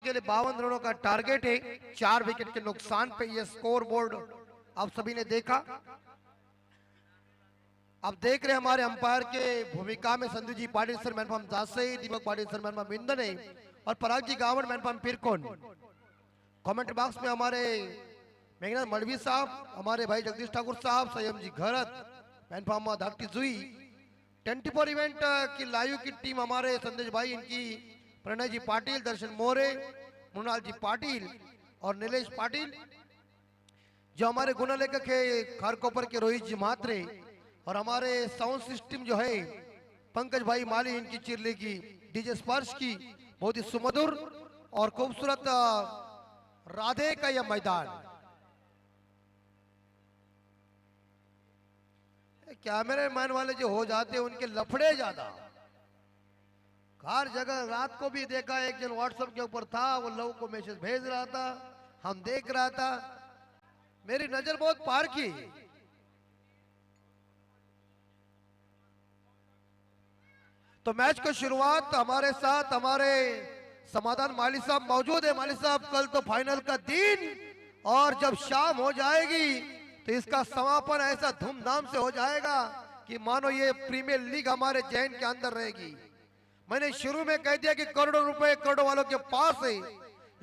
के लिए 52 रनों का टारगेट है। 4 विकेट के नुकसान पे ये स्कोर बोर्ड आप सभी ने देखा। अब देख रहे हमारे अंपायर के भूमिका में Sanju ji Patil sir, man from Jasai, Deepak Patil sir, man from Bindane, और Parag ji Gawad, man from Pirkon. Comment box में हमारे मेघनाथ मलवी साहब, हमारे भाई जगदीश ठाकुर साहब, संयम जी घरत, मैन फ्रॉम धाकटी जुई। 24 इवेंट की लाइव की टीम हमारे संदेश भाई, इनकी प्रणय जी पाटिल, दर्शन मोरे, मृणाल जी पाटिल और नीलेश पाटिल। जो हमारे गुना लेखक है खारकोपर के रोहित जी म्हात्रे, और हमारे साउंड सिस्टम जो है पंकज भाई माली, इनकी चिरले की डीजे स्पर्श की बहुत ही सुमधुर और खूबसूरत राधे का यह मैदान। कैमरे मैन वाले जो हो जाते हैं उनके लफड़े ज्यादा। हर जगह रात को भी देखा, एक जन व्हाट्सएप के ऊपर था, वो लोगों को मैसेज भेज रहा था, हम देख रहा था, मेरी नजर बहुत पार की। तो मैच की शुरुआत हमारे साथ हमारे समाधान माली साहब मौजूद है। माली साहब, कल तो फाइनल का दिन, और जब शाम हो जाएगी तो इसका समापन ऐसा धूमधाम से हो जाएगा कि मानो ये प्रीमियर लीग हमारे जैन के अंदर रहेगी। मैंने शुरू में कह दिया कि करोड़ों रुपए करोड़ों वालों के पास है,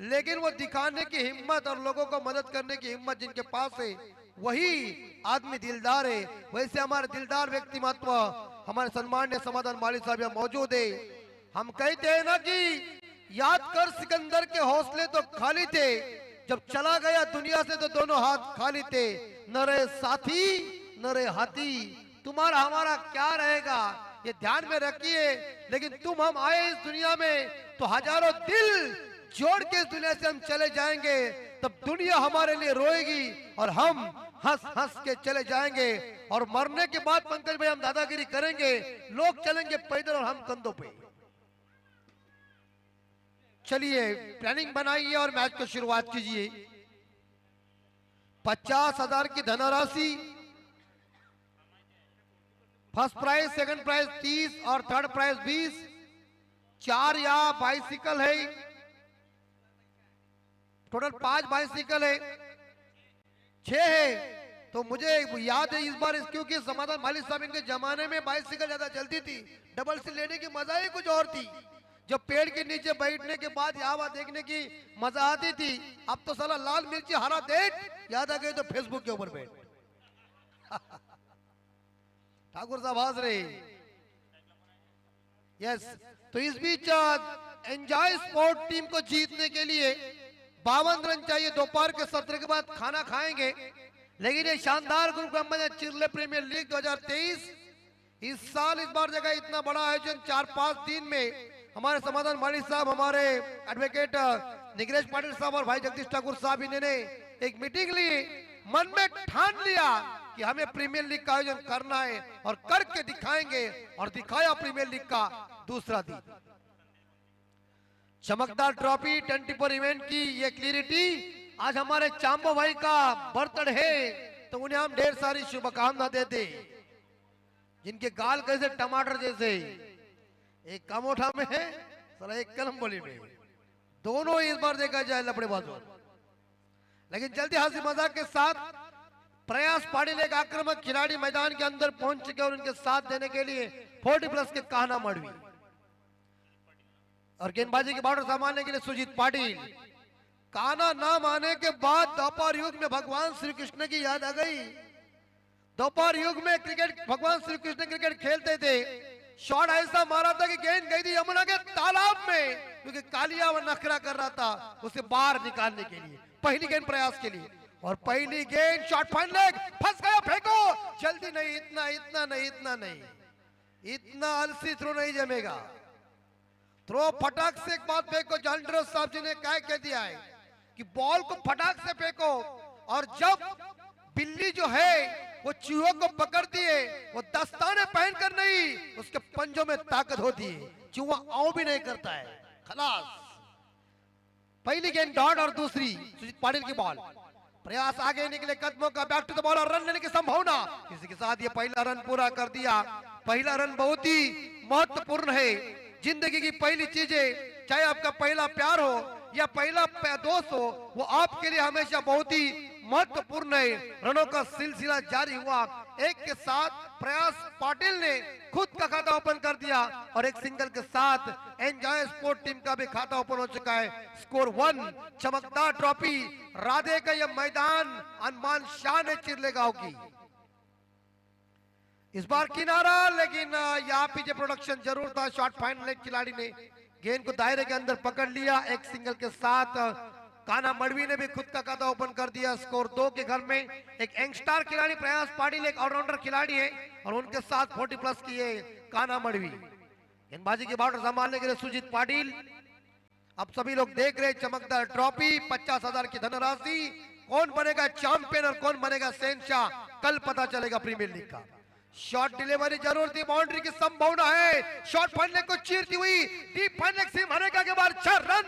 लेकिन वो दिखाने की हिम्मत और लोगों को मदद करने की हिम्मत जिनके पास है, वही आदमी दिलदार है। वैसे हमारे दिलदार व्यक्तिमत्व हमारे सम्मान्य समाधान माली साहब यहाँ मौजूद है। हम कहते हैं ना कि याद कर सिकंदर के हौसले तो खाली थे, जब चला गया दुनिया से तो दोनों हाथ खाली थे। न रहे साथी न रहे हाथी, तुम्हारा हमारा क्या रहेगा ये ध्यान में रखिए। लेकिन तुम हम आए इस दुनिया में तो हजारों दिल जोड़ के इस दुनिया से हम चले जाएंगे, तब दुनिया हमारे लिए रोएगी और हम हंस हंस के चले जाएंगे। और मरने के बाद पंकज भाई हम दादागिरी करेंगे, लोग चलेंगे पैदल और हम कंधों पे। चलिए प्लानिंग बनाइए और मैच को शुरुआत कीजिए। 50,000 की धनराशि, फर्स्ट प्राइज, सेकंड प्राइज 30 और थर्ड प्राइज 20। 4 यहाँ बाइसिकल है, टोटल 5 बाइसिकल है, 6 है। तो मुझे याद है इस बार क्योंकि समाधान मालिक साहब इनके जमाने में बाइसिकल ज्यादा चलती थी, डबल से लेने की मजा ही कुछ और थी। जब पेड़ के नीचे बैठने के बाद हवा देखने की मजा आती थी। अब तो साला लाल मिर्ची हरा देख याद आ गई तो फेसबुक के ऊपर बैठ। ठाकुर साहब हाज रहे। यस, तो इस बीच एंजॉय स्पोर्ट टीम को जीतने के लिए 52 रन चाहिए। दोपहर के सत्र के बाद खाना खाएंगे, लेकिन ये शानदार ग्रुप का चिरले प्रीमियर लीग 2023 इस साल इस बार जगह इतना बड़ा आयोजन 4-5 दिन में हमारे समाधान माली साहब, हमारे एडवोकेट निग्रेश पाटिल साहब और भाई जगदीश ठाकुर साहब इन्होंने एक मीटिंग ली, मन में ठान लिया कि हमें प्रीमियर लीग का आयोजन करना है और करके दिखाएंगे, और दिखाया प्रीमियर लीग का दूसरा दिन। चमकदार ट्रॉफी 24 इवेंट की ये क्लियरिटी। आज हमारे चांबो भाई का बर्थडे है, तो उन्हें हम ढेर सारी शुभकामना देते। जिनके गाल कैसे टमाटर जैसे, एक कमोठा में है साला, एक कलम्बोली में, दोनों इस बार देखा जाए लपड़े बाजू। लेकिन जल्दी हंसी मजाक के साथ प्रयास पाटिल एक आक्रामक खिलाड़ी मैदान के अंदर पहुंच चुके और उनके साथ देने के लिए 40+ के कहना मड़वी और गेंदबाजी के बॉर्डर संभालने के लिए सुजीत पाटिल। काना नाम आने के बाद द्वापर युग में भगवान श्री कृष्ण की याद आ गई। द्वापर युग में क्रिकेट, भगवान श्री कृष्ण क्रिकेट खेलते थे। शॉट ऐसा मारा था कि गेंद गई थी यमुना के तालाब में, क्योंकि कालिया वो नखरा कर रहा था उसे बाहर निकालने के लिए, पहली गेंद प्रयास के लिए। और पहली गेंद शॉट फाइन लेग, फंस गया, फेंको जल्दी नहीं, इतना इतना नहीं, इतना नहीं, इतना अलसी थ्रो नहीं जमेगा। थ्रो फटाक से एक बात फेंको। जॉन साहब जी ने क्या कह दिया है कि बॉल को फटाक से फेंको, और जब बिल्ली जो है वो चूहों को पकड़ती है, वो दस्ताने पहनकर नहीं, उसके पंजों में ताकत होती है, चूहा आओ भी नहीं करता है। खलास, पहली गेंद डॉट और दूसरी सुजीत पाटिल की बॉल। प्रयास आगे निकले कदमों का, बैक टू द बॉल और रन लेने की संभावना। किसी के साथ ये पहला रन पूरा कर दिया। पहला रन बहुत ही महत्वपूर्ण है। जिंदगी की पहली चीजें, चाहे आपका पहला प्यार हो या पहला दोस्त हो, वो आपके लिए हमेशा बहुत ही महत्वपूर्ण है। रनों का सिलसिला जारी हुआ, एक के साथ प्रयास पाटिल ने खुद का खाता ओपन कर दिया और एक सिंगल के साथ एंजॉय स्पोर्ट टीम का भी खाता ओपन हो चुका है। स्कोर 1, चमकदार ट्रॉफी राधे का यह मैदान अनमान शाह ने चिरले गांव की। इस बार किनारा, लेकिन यहाँ पीछे प्रोडक्शन जरूर था। शॉट फाइनल एक खिलाड़ी ने गेंद को दायरे के अंदर पकड़ लिया, एक सिंगल के साथ काना मड़वी ने भी खुद का खाता ओपन कर दिया। स्कोर 2 के घर में एक यंगस्टर खिलाड़ी प्रयास पाटिल एक ऑलराउंडर खिलाड़ी है और उनके साथ 40+ की है काना मड़वी। गेंदबाजी की बॉर्डर संभालने के लिए सुजीत पाटिल। अब सभी लोग देख रहे चमकदार ट्रॉफी, 50,000 की धनराशि। कौन बनेगा चैंपियन और कौन बनेगा शहंशाह, कल पता चलेगा प्रीमियर लीग का। शॉट डिलीवरी जरूर थी, बाउंड्री की संभावना है। शॉट फाइनल को चीरती हुई डीप फाइनल से मरेगा के बाद 4 रन।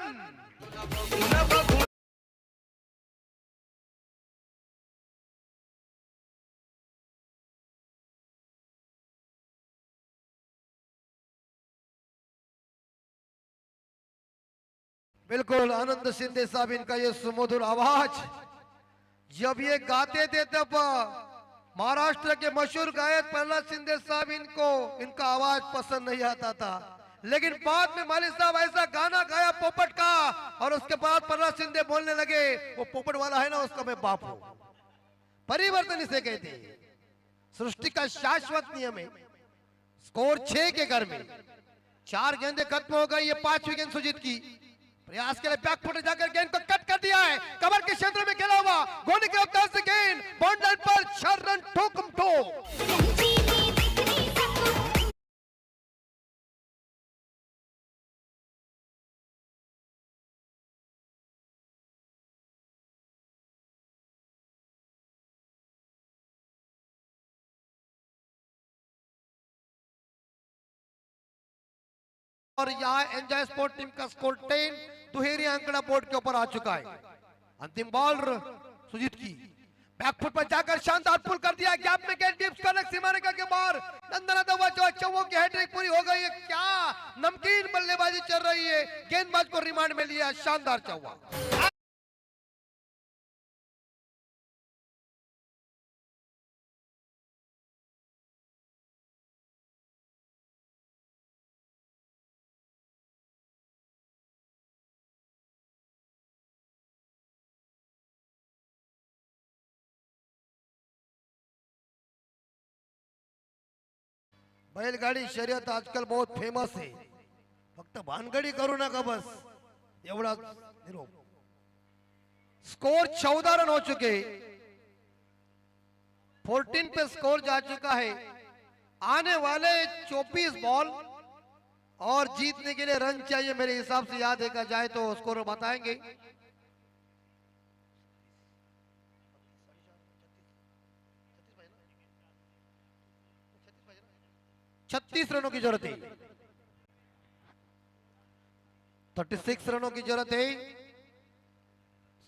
बिल्कुल आनंद शिंदे साहब, इनका ये सुमधुर आवाज जब ये गाते थे तब महाराष्ट्र के मशहूर गायक प्रहलाद शिंदे साहब इनका आवाज पसंद नहीं आता था, लेकिन बाद में मालिक साहब ऐसा गाना गाया पोपट का और उसके बाद प्रहलाद शिंदे बोलने लगे वो पोपट वाला है ना, उसका मैं बाप हूं। परिवर्तन इसे कहते हैं, सृष्टि का शाश्वत नियम है। स्कोर 6 के घर में 4 गेंदें खत्म हो गई, ये 5वीं गेंद सुजीत की। प्रयास के लिए बैकफुट जाकर गेंद को कट कर दिया है, कवर के क्षेत्र में खेला हुआ गोली के अवतार से गेंद बाउंड्री पर 4 रन ठोकम ठोक। और यहाँ एंजॉय स्पोर्ट टीम का स्कोर 10 दुहेरी आंकड़ा बोर्ड के ऊपर आ चुका है। अंतिम बॉल सुजीत की, बैकफुट पर जाकर शानदार पुल कर दिया, गैप में गेंद डीप कनेक्ट सीमारेखा के बाहर नंदना दवा चौवो की हैट्रिक पूरी हो गई है। क्या नमकीन बल्लेबाजी चल रही है, गेंदबाज को रिमांड में लिया, शानदार चौवा। बैलगाडी शर्यत आजकाल बहुत फेमस आहे, फक्त भानगडी करू नका बस, एवढा निरोप। स्कोर 14 रन हो चुके, 14 पे स्कोर जा चुका है। आने वाले 24 बॉल और जीतने के लिए रन चाहिए मेरे हिसाब से, याद देखा जाए तो स्कोर बताएंगे। 36 रनों की जरूरत है, 36 रनों की जरूरत है।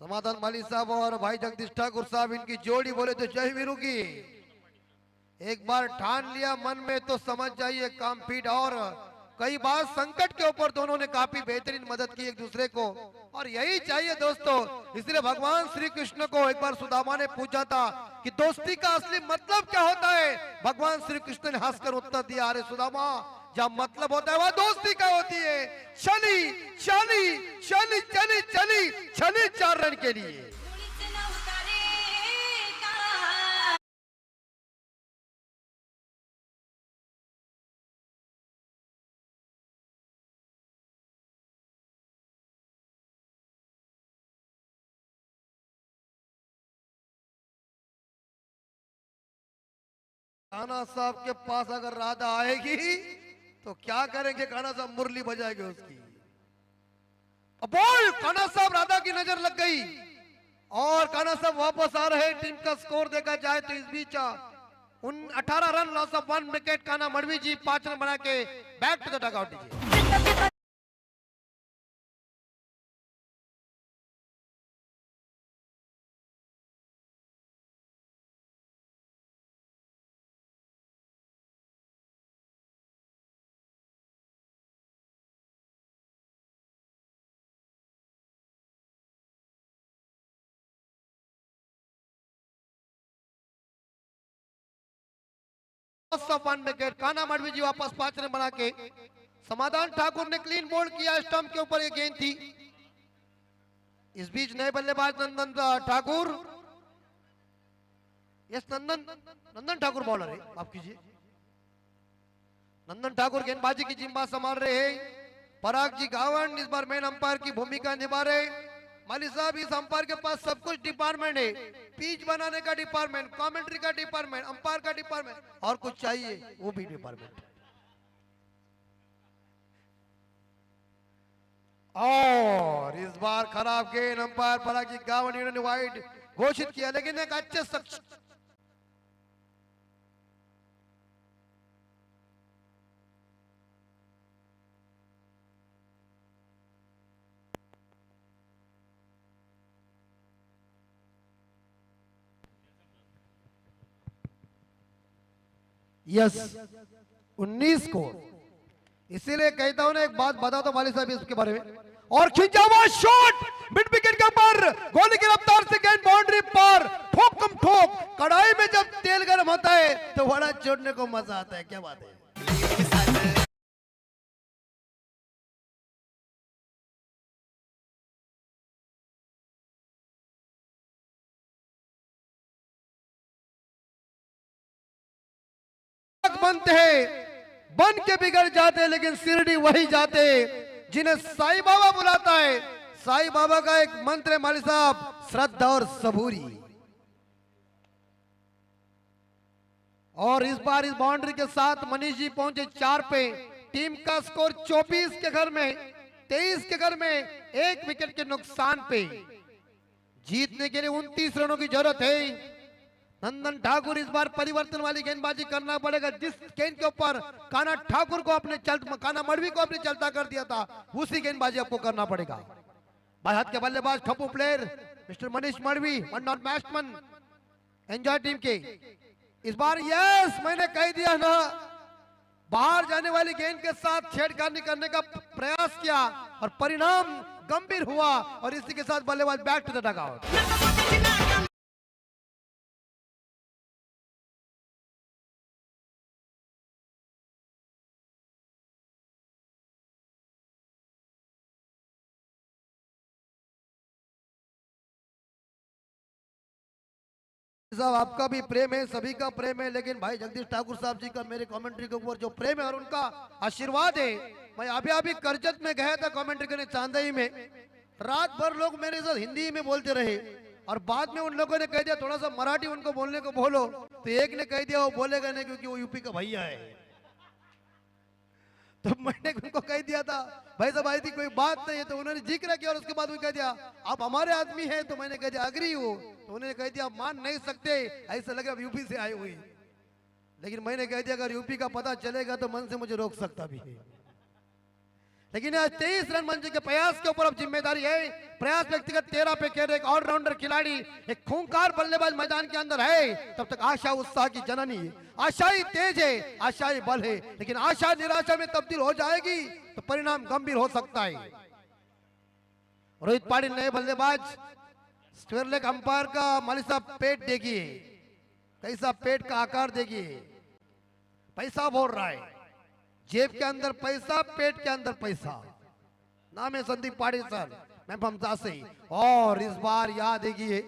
समाधान माली साहब और भाई जगदीश ठाकुर साहब, इनकी जोड़ी बोले तो जय वीरू की। एक बार ठान लिया मन में तो समझ जाइए काम फिट। और कई बार संकट के ऊपर दोनों ने काफी बेहतरीन मदद की एक दूसरे को, और यही चाहिए दोस्तों। इसलिए भगवान श्री कृष्ण को एक बार सुदामा ने पूछा था कि दोस्ती का असली मतलब क्या होता है। भगवान श्री कृष्ण ने हंसकर उत्तर दिया, अरे सुदामा, जब मतलब होता है वह दोस्ती का होती है। चली चली चली चली चली चली 4 रन के लिए। कान्हा साहब के पास अगर राधा आएगी तो क्या करेंगे, कान्हा साहब मुरली बजाएंगे उसकी। बॉल कान्हा साहब, राधा की नजर लग गई और कान्हा साहब वापस आ रहे। टीम का स्कोर देखा जाए तो इस बीच 18 run, loss of 1 wicket. Kanha Madvi ji 5 run बना के बैक टू द डगआउट दीजिए। Loss of 1 wicket. Kana Madvi जी वापस 5 रन बना के। समाधान ठाकुर ने क्लीन बोल्ड किया, स्टंप के ऊपर ये गेंद थी। इस बीच नए बल्लेबाज नंदन ठाकुर, यस नंदन ठाकुर बॉलर है, माफ कीजिए। नंदन ठाकुर गेंदबाजी की जिम्मा संभाल रहे हैं। पराग जी गावन इस बार मेन अंपायर की भूमिका निभा रहे। माली साहब, इस अंपायर के पास सब कुछ डिपार्टमेंट है, पिच बनाने का डिपार्टमेंट, कमेंट्री का डिपार्टमेंट, अंपायर का डिपार्टमेंट, और कुछ चाहिए वो भी डिपार्टमेंट। और इस बार खराब गेंद, अंपायर पराग जी गावन इन्होंने वाइड घोषित किया, लेकिन एक अच्छे सक्ष यस 19 को। इसीलिए कहता हूं ना, एक बात बता दो माली साहब इसके बारे में। और खींचा हुआ शॉट मिड विकेट के ऊपर, गोली की रफ्तार से गेंद बाउंड्री पर, ठोक कम ठोक। कढ़ाई में जब तेल गर्म होता है तो वड़ा छोड़ने को मजा आता है, क्या बात है। बनते हैं, बन के बिगड़ जाते, लेकिन शिरडी वही जाते जिन्हें साईं बाबा बुलाता है। साईं बाबा का एक मंत्र है माली साहब, श्रद्धा और सबूरी। और इस बार इस बाउंड्री के साथ मनीष जी पहुंचे 4 पे। टीम का स्कोर 24 के घर में, 23 के घर में, 1 विकेट के नुकसान पे। जीतने के लिए 29 रनों की जरूरत है। नंदन ठाकुर इस बार परिवर्तन वाली गेंदबाजी करना पड़ेगा। जिस गेंद के ऊपर काना ठाकुर को अपने काना मडवी को अपने चलता कर दिया था, उसी गेंदबाजी आपको करना पड़ेगा। बाएं हाथ के बल्लेबाज ठप्पू player mister Manish Madvi, one not batsman enjoy team के। इस बार यस, मैंने कह दिया ना, बाहर जाने वाली गेंद के साथ छेड़खानी करने का प्रयास किया और परिणाम गंभीर हुआ। और इसी के साथ बल्लेबाज बैक टू द डगआउट। साहब, आपका भी प्रेम है, सभी का प्रेम है, लेकिन भाई जगदीश ठाकुर साहब जी का मेरे कमेंट्री के ऊपर जो प्रेम है और उनका आशीर्वाद है। मैं अभी करजत में गया था कमेंट्री करने, चांदई में। रात भर लोग मेरे साथ हिंदी में बोलते रहे और बाद में उन लोगों ने कह दिया थोड़ा सा मराठी उनको बोलने को बोलो, तो एक ने कह दिया वो बोलेगा नहीं क्योंकि वो यूपी का भैया है। तो मैंने उनको कह दिया था भाई साहब आई थी कोई बात नहीं है, तो उन्होंने जिक्र किया और उसके बाद वो कह दिया आप हमारे आदमी हैं, तो मैंने कह दिया अग्री हो। तो उन्होंने कह दिया मान नहीं सकते, ऐसा लगे अब यूपी से आए हुए। लेकिन मैंने कह दिया अगर यूपी का पता चलेगा तो मन से मुझे रोक सकता भी है। लेकिन आज 23 रन मंजिल के प्रयास के ऊपर अब जिम्मेदारी है। प्रयास व्यक्तिगत 13 पे खेल एक ऑलराउंडर खिलाड़ी, एक खूंखार बल्लेबाज मैदान के अंदर है। तब तक आशा उत्साह की जननी है, आशाई तेज है, आशाई बल है। लेकिन आशा निराशा में तब्दील हो जाएगी तो परिणाम गंभीर हो सकता है। रोहित पाटिल नए बल्लेबाज, स्क्वायर लेग अंपायर का माली साहब पेट देखिए, कैसा पेट का आकार देखिए, पैसा बोल रहा है, जेब के अंदर पैसा, पेट के अंदर पैसा। नाम है संदीप पाटिल सर, मैं हमजा से। और इस बार याद देखिए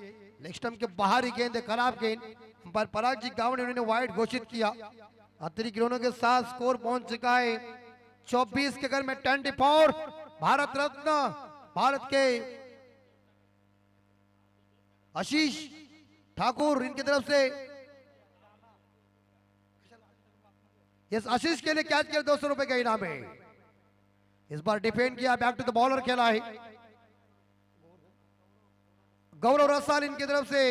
लेग स्टंप के बाहरी गेंद, खराब गेंद। अंपायर पराग जी गावड़े उन्होंने वाइड घोषित किया। अतिरिक्त रनों के साथ स्कोर पहुंच चुका है 24 के घर में 24। भारत रत्न भारत के आशीष ठाकुर, इनकी तरफ से इस आशीष के लिए कैच किया 200 रुपए का इनाम है। इस बार डिफेंड किया, बैक टू द बॉलर खेला है। गौरव रसाल इनकी तरफ से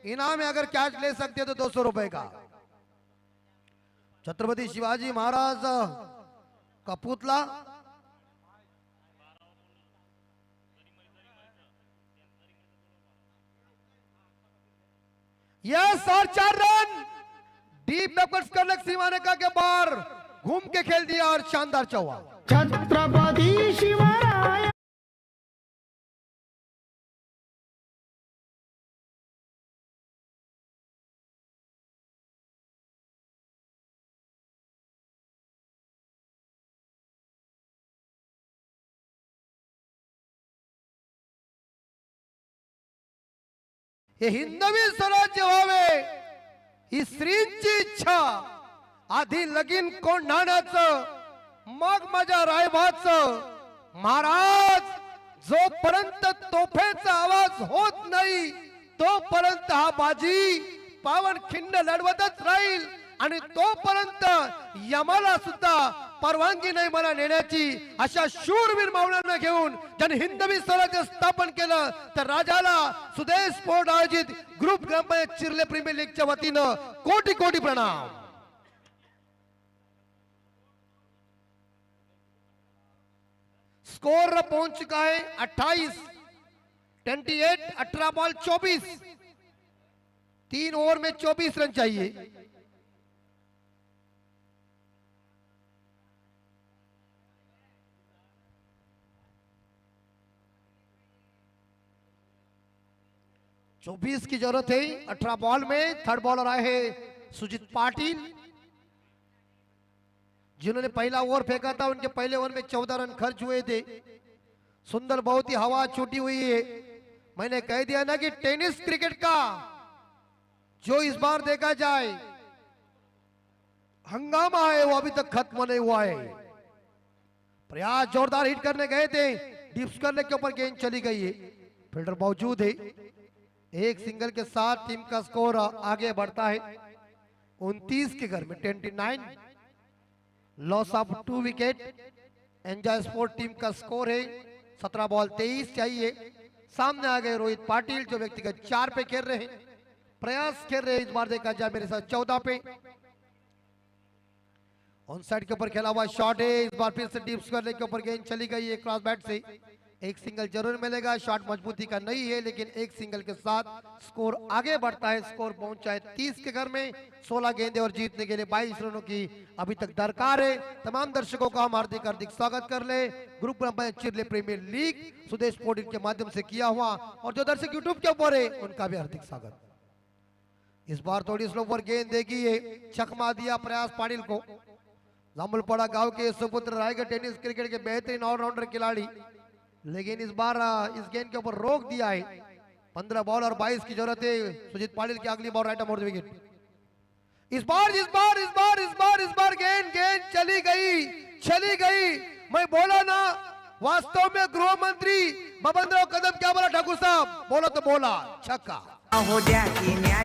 इनाम है, अगर कैच ले सकते हैं तो 200 रुपए का। छत्रपति शिवाजी महाराज का पुतला, यस, और 4 रन डीप बैकवर्ड्स कर सीमाने का के बाहर घूम के खेल दिया और शानदार चौका। छत्रपति शिवराय। हे हिंदवी स्वराज्य व्हावे ही श्रींची इच्छा. आधी लगीन कोंढाण्याचं मग माझ्या रायबाचं. महाराज जोपर्यंत तोफेचा आवाज होत नाही तोपर्यंत हा बाजी पावन खिंड लढवतच राहील आणि तोपर्यंत यमाला सुद्धा परवानगी नाही मला नेण्याची. अशा शूरवीर मावळ्यांना घेऊन ज्यांनी हिंदवी स्वराज्य स्थापन केलं तर राजाला सुदेश स्पोर्ट आयोजित ग्रुप ग्रामपंचायत चिरले प्रीमियर लीगच्या वतीनं कोटी कोटी प्रणाम. स्कोर पहुंच चुका है 28 28 18 बॉल 24. 3 ओवर में 24 रन चाहिए. चौबीस की जरूरत है 18 बॉल में. थर्ड बॉलर आए हैं सुजीत पाटिल जिन्होंने पहला ओवर फेंका था. उनके पहले ओवर में 14 रन खर्च हुए थे. सुंदर बहुत ही हवा छूटी हुई है. मैंने कह दिया ना कि टेनिस क्रिकेट का जो इस बार देखा जाए हंगामा है वो अभी तक खत्म नहीं हुआ है. प्रयास जोरदार हिट करने गए थे. डिप्स करने के ऊपर गेंद चली गई है. फील्डर मौजूद है. एक सिंगल के साथ टीम का स्कोर आगे बढ़ता है 29 के घर में 29. Loss of 2 wicket. Enjoy sport team का स्कोर है 17 बॉल 23 चाहिए. सामने आ गए रोहित पाटिल जो व्यक्तिगत 4 पे खेल रहे हैं. प्रयास खेल रहे हैं इस बार देखा जाए मेरे साथ 14 पे. ऑन साइड के ऊपर खेला हुआ शॉट है. इस बार फिर से डीप करने के ऊपर गेंद चली गई है क्रॉस बैट से. एक सिंगल जरूर मिलेगा. शॉट मजबूती का नहीं है लेकिन एक सिंगल के साथ स्कोर आगे बढ़ता है. स्कोर पहुंचा है 30 के घर में. 16 गेंदे और जीतने के लिए 22 रनों की अभी तक दरकार है. तमाम दर्शकों का हम हार्दिक हार्दिक स्वागत कर ले. ग्रुप ग्रामपंचायत Chirle premier league Sudesh sport के माध्यम से किया हुआ और जो दर्शक यूट्यूब के ऊपर है उनका भी हार्दिक स्वागत. इस बार थोड़ी स्लो पर गेंद देगी है. चकमा दिया प्रयास पाटिल को. जामुलपाड़ा गांव के सुपुत्र रायगढ़ टेनिस क्रिकेट के बेहतरीन ऑलराउंडर खिलाड़ी लेकिन इस बार इस गेंद के ऊपर रोक दिया है. 15 बॉल और 22 की जरूरत है. सुजीत पाटिल की अगली बॉल राइट मोड़ विकेट. इस बार गेंद चली गई. मैं बोला ना वास्तव में गृह मंत्री बबनराव कदम क्या बोला ठाकुर साहब. बोला तो बोला छक्का. हो द्या की न्याय.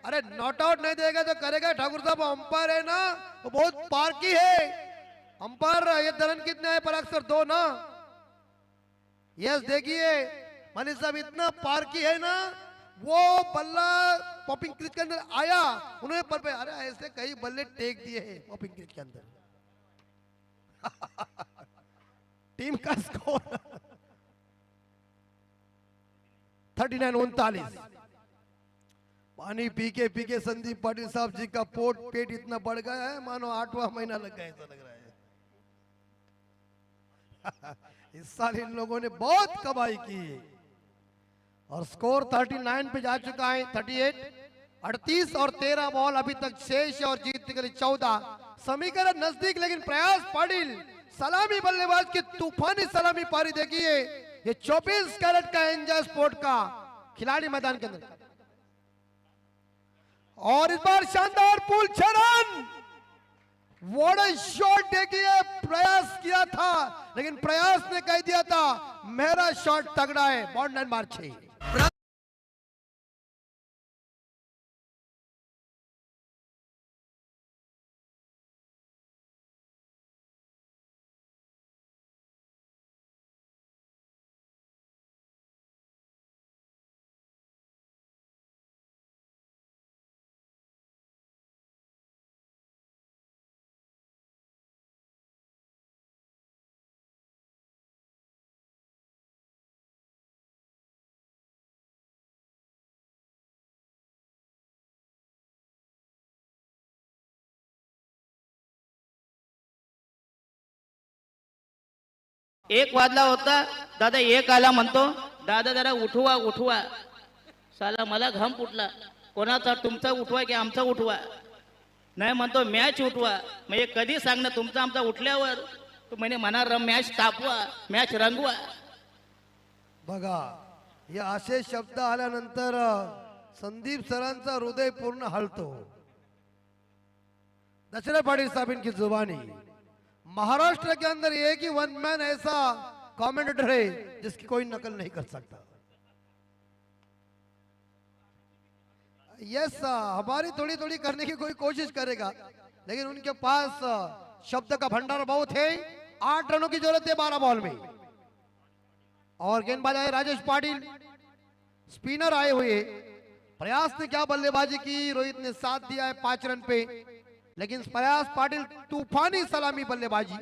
अरे नॉट आउट नहीं देगा तो करेगा ठाकुर साहब. अंपायर है ना वो बहुत पार्की है. अंपायर ये रन कितने आए पर अक्सर 2 ना. यस देखिए मालिक साहब इतना पार्की है ना. वो बल्ला पॉपिंग क्रीज के अंदर आया उन्होंने पर पे अरे ऐसे कई बल्ले टेक दिए हैं पॉपिंग क्रीज के अंदर. टीम का स्कोर 39-39. पानी पी के संदीप पाटिल साहब जी का पेट इतना बढ़ गया है मानो 8वां महीना लग गया ऐसा लग रहा है। इस साल इन लोगों ने बहुत कमाई की है और स्कोर 39 पे जा चुका है। 38 38 और 13 बॉल अभी तक शेष है और जीतने के लिए 14। समीकरण नजदीक लेकिन प्रयास पाटिल सलामी बल्लेबाज की तूफानी सलामी पारी देखिए। ये 24 कैरेट का एंजॉय स्पोर्ट का खिलाड़ी मैदान के अंदर और इस बार शानदार पुल 6 रन। व्हाट अ शॉट देखिए। प्रयास किया था लेकिन प्रयास ने कह दिया था मेरा शॉट तगड़ा है। बॉन्ड लाइन मार 6। एक वाजला होता दादा एक आला म्हणतो दादा जरा उठवा उठवा. साला मला घाम फुटला. कोणाचा तुमचा उठवा की आमचा उठवा. नाही म्हणतो मॅच उठवा. म्हणजे कधी सांगणं तुमचा आमचा उठल्यावर तो म्हणे म्हणा मॅच तापवा मॅच रंगवा. बघा हे असे शब्द आल्यानंतर संदीप सरांचा हृदय पूर्ण हलतो. दशरथ पाटिल साहब इनकी जुबानी महाराष्ट्र के अंदर एक ही वन मैन ऐसा कमेंटेटर है जिसकी कोई नकल नहीं कर सकता. यस हमारी थोड़ी थोड़ी करने की कोई कोशिश करेगा लेकिन उनके पास शब्द का भंडार बहुत है. 8 रनों की जरूरत है 12 बॉल में और गेंदबाज आए राजेश पाटिल. स्पिनर आए हुए. प्रयास ने क्या बल्लेबाजी की. रोहित ने साथ दिया है 5 रन पे लेकिन प्रयास पाटिल तूफानी सलामी बल्लेबाजी.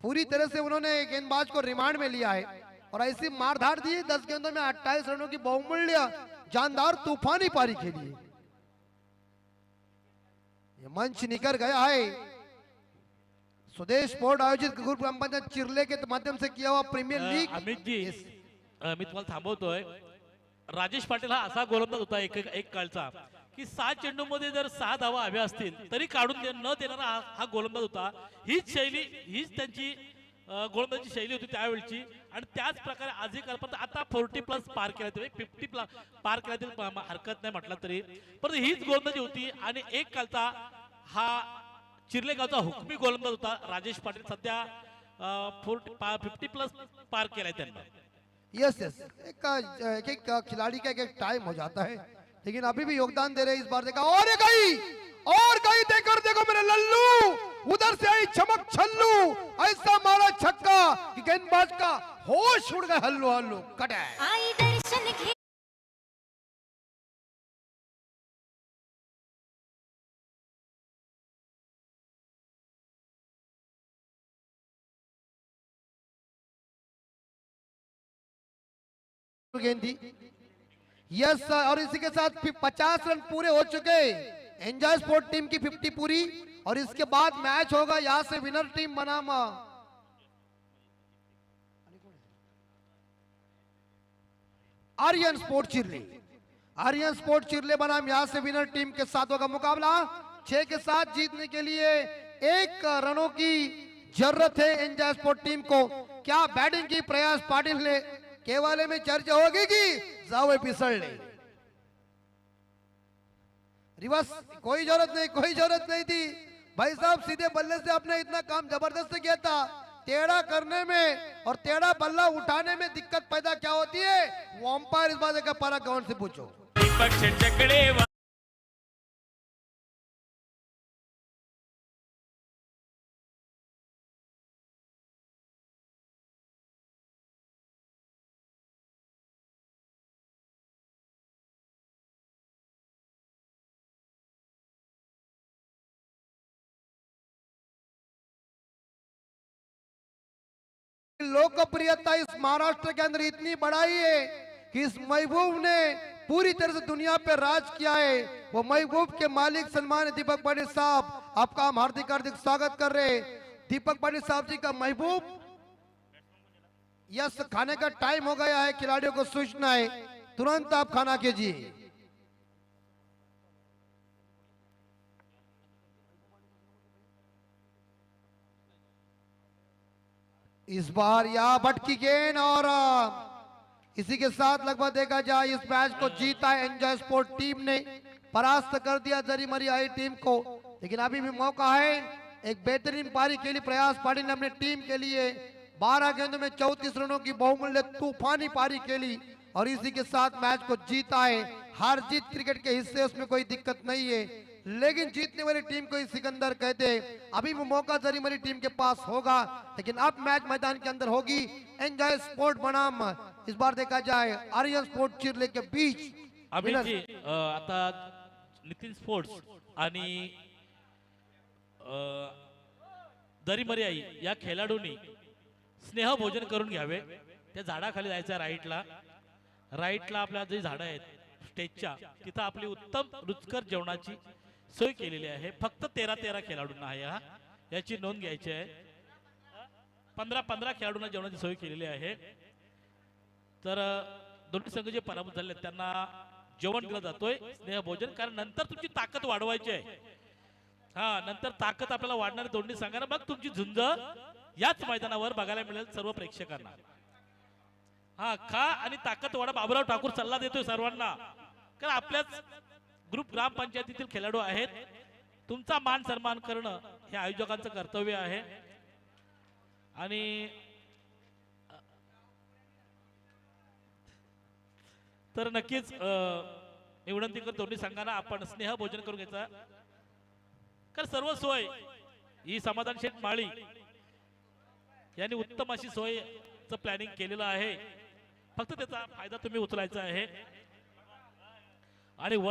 पूरी तरह से उन्होंने गेंदबाज को रिमांड में लिया है और ऐसी मारधाड़ दी. 10 गेंदों में 28 रनों की बहुमूल्य जानदार तूफानी पारी खेली. ये मंच निकल गया है. स्वदेश स्पोर्ट आयोजित ग्रुप पंचायत चिरले के माध्यम से किया हुआ प्रीमियर लीग. अमित जी मी तुम्हाला थांबवतोय. राजेश पाटील हा असा गोलंदाज होता एक काळचा की 7 चेंडूमध्ये जर 6 धावा हव्या असतील तरी काढून न देणारा हा गोलंदाज होता. हीच शैली हीच त्यांची गोलंदाजी शैली होती त्यावेळची आणि त्याच प्रकारे आजही करतात. आता 40+ पार केला तरी 50+ पार केला तरी हरकत नाही म्हटलं तरी पण हीच गोलंदाजी होती. आणि एक कालचा हा चिरले गावचा हुकमी गोलंदाज होता राजेश पाटील. सध्या 50+ पार केलाय त्यांना. यस यस एक खिलाड़ी का एक टाइम हो जाता है लेकिन अभी भी योगदान दे रहे इस बार. देखा और गई देखकर देखो मेरे लल्लू उधर से आई चमक छल्लू. ऐसा मारा छक्का कि गेंदबाज का होश उड़ गया. हल्लू हल्लू कट आई दर्शन घे. गेंदी. यस और इसी के साथ 50 रन पूरे हो चुके. एंजॉय स्पोर्ट टीम की 50 पूरी और इसके बाद मैच होगा. यहां से विनर टीम बनाम आर्यन स्पोर्ट चिरले. आर्यन स्पोर्ट चिरले बनाम यहां से विनर टीम के साथ होगा मुकाबला. 6 के साथ जीतने के लिए 1 रनों की जरूरत है एंजॉय स्पोर्ट टीम को. क्या बैटिंग की प्रयास पाटिल ने. केवाले में चर्चा होगी कि जावे पिसड़ने. रिवर्स कोई जरूरत नहीं थी भाई साहब. सीधे बल्ले से आपने इतना काम जबरदस्त किया था. टेढ़ा करने में और टेढ़ा बल्ला उठाने में दिक्कत पैदा क्या होती है वो अंपायर इस बात का परा ग्राउंड से पूछो. लोकप्रियता इस महाराष्ट्र के अंदर इतनी बढ़ाई है कि इस महबूब ने पूरी तरह से दुनिया पे राज किया है, वो महबूब के मालिक सन्मान दीपक पाटिल साहब, आपका हम हार्दिक हार्दिक स्वागत कर रहे हैं। दीपक पाटिल साहब जी का महबूब, यस खाने का टाइम हो गया है, खिलाड़ियों को सूचना है, तुरंत आप खाना कीजिए। इस बार यहाँ भटकी गेंद और इसी के साथ लगभग देखा जाए इस मैच को जीता है एंजॉय स्पोर्ट टीम ने, परास्त कर दिया जरी मरी आई टीम को। लेकिन अभी भी मौका है, एक बेहतरीन पारी के लिए प्रयास पाटिल ने अपने टीम के लिए 12 गेंदों में 34 रनों की बहुमूल्य तूफानी पारी खेली और इसी के साथ मैच को जीता है। हार जीत क्रिकेट के हिस्से, उसमें कोई दिक्कत नहीं है, लेकिन जीतने वाली टीम को ही सिकंदर कहते हैं। अभी वो मौका जरी मरी टीम के पास होगा, लेकिन अब मैच मैदान के अंदर होगी एंजॉय स्पोर्ट बनाम इस बार देखा जाए आर्यन स्पोर्ट चिरले के बीच। अमित जी, आता नितीन स्पोर्ट्स आणि दरीमरी आई या खेळाडूंनी स्नेह भोजन करून घ्यावे। त्या झाडाखाली जायचं राईटला आपल्या जे झाडं आहेत स्टेजच्या तिथं आपली उत्तम रुचकर जेवणाची सोय केलेली आहे। फक्त 13 खेळाडूंना आहे हा, याची नोंद घ्यायची आहे। 15 खेळाडूंना जेवणाची सोय केलेली आहे। तर दोन्ही संघ जे पराभूत झाले त्यांना जेवण दिलं जातोय स्नेह भोजन, कारण नंतर तुमची ताकद वाढवायची आहे। हा, नंतर ताकद आपल्याला वाढणार दोन्ही संघांना, मग तुमची झुंज याच मैदानावर बघायला मिळेल सर्व प्रेक्षकांना। हा, खा आणि ताकद वाढा, बाबूराव ठाकूर सल्ला देतोय सर्वांना, कारण आपल्याच ग्रुप ग्रामपंचायतीतील खेळाडू आहेत, तुमचा मान सन्मान करणं हे आयोजकांचं कर्तव्य आहे। आणि तर नक्कीच मी विनंती करतो दोन्ही संघांना आपण स्नेह भोजन करून घ्यायचा, कारण सर्व सोय ही समाधान शेठ माळी यांनी उत्तम अशी सोयचं प्लॅनिंग केलेलं आहे, फक्त त्याचा फायदा तुम्ही उचलायचा आहे। आणि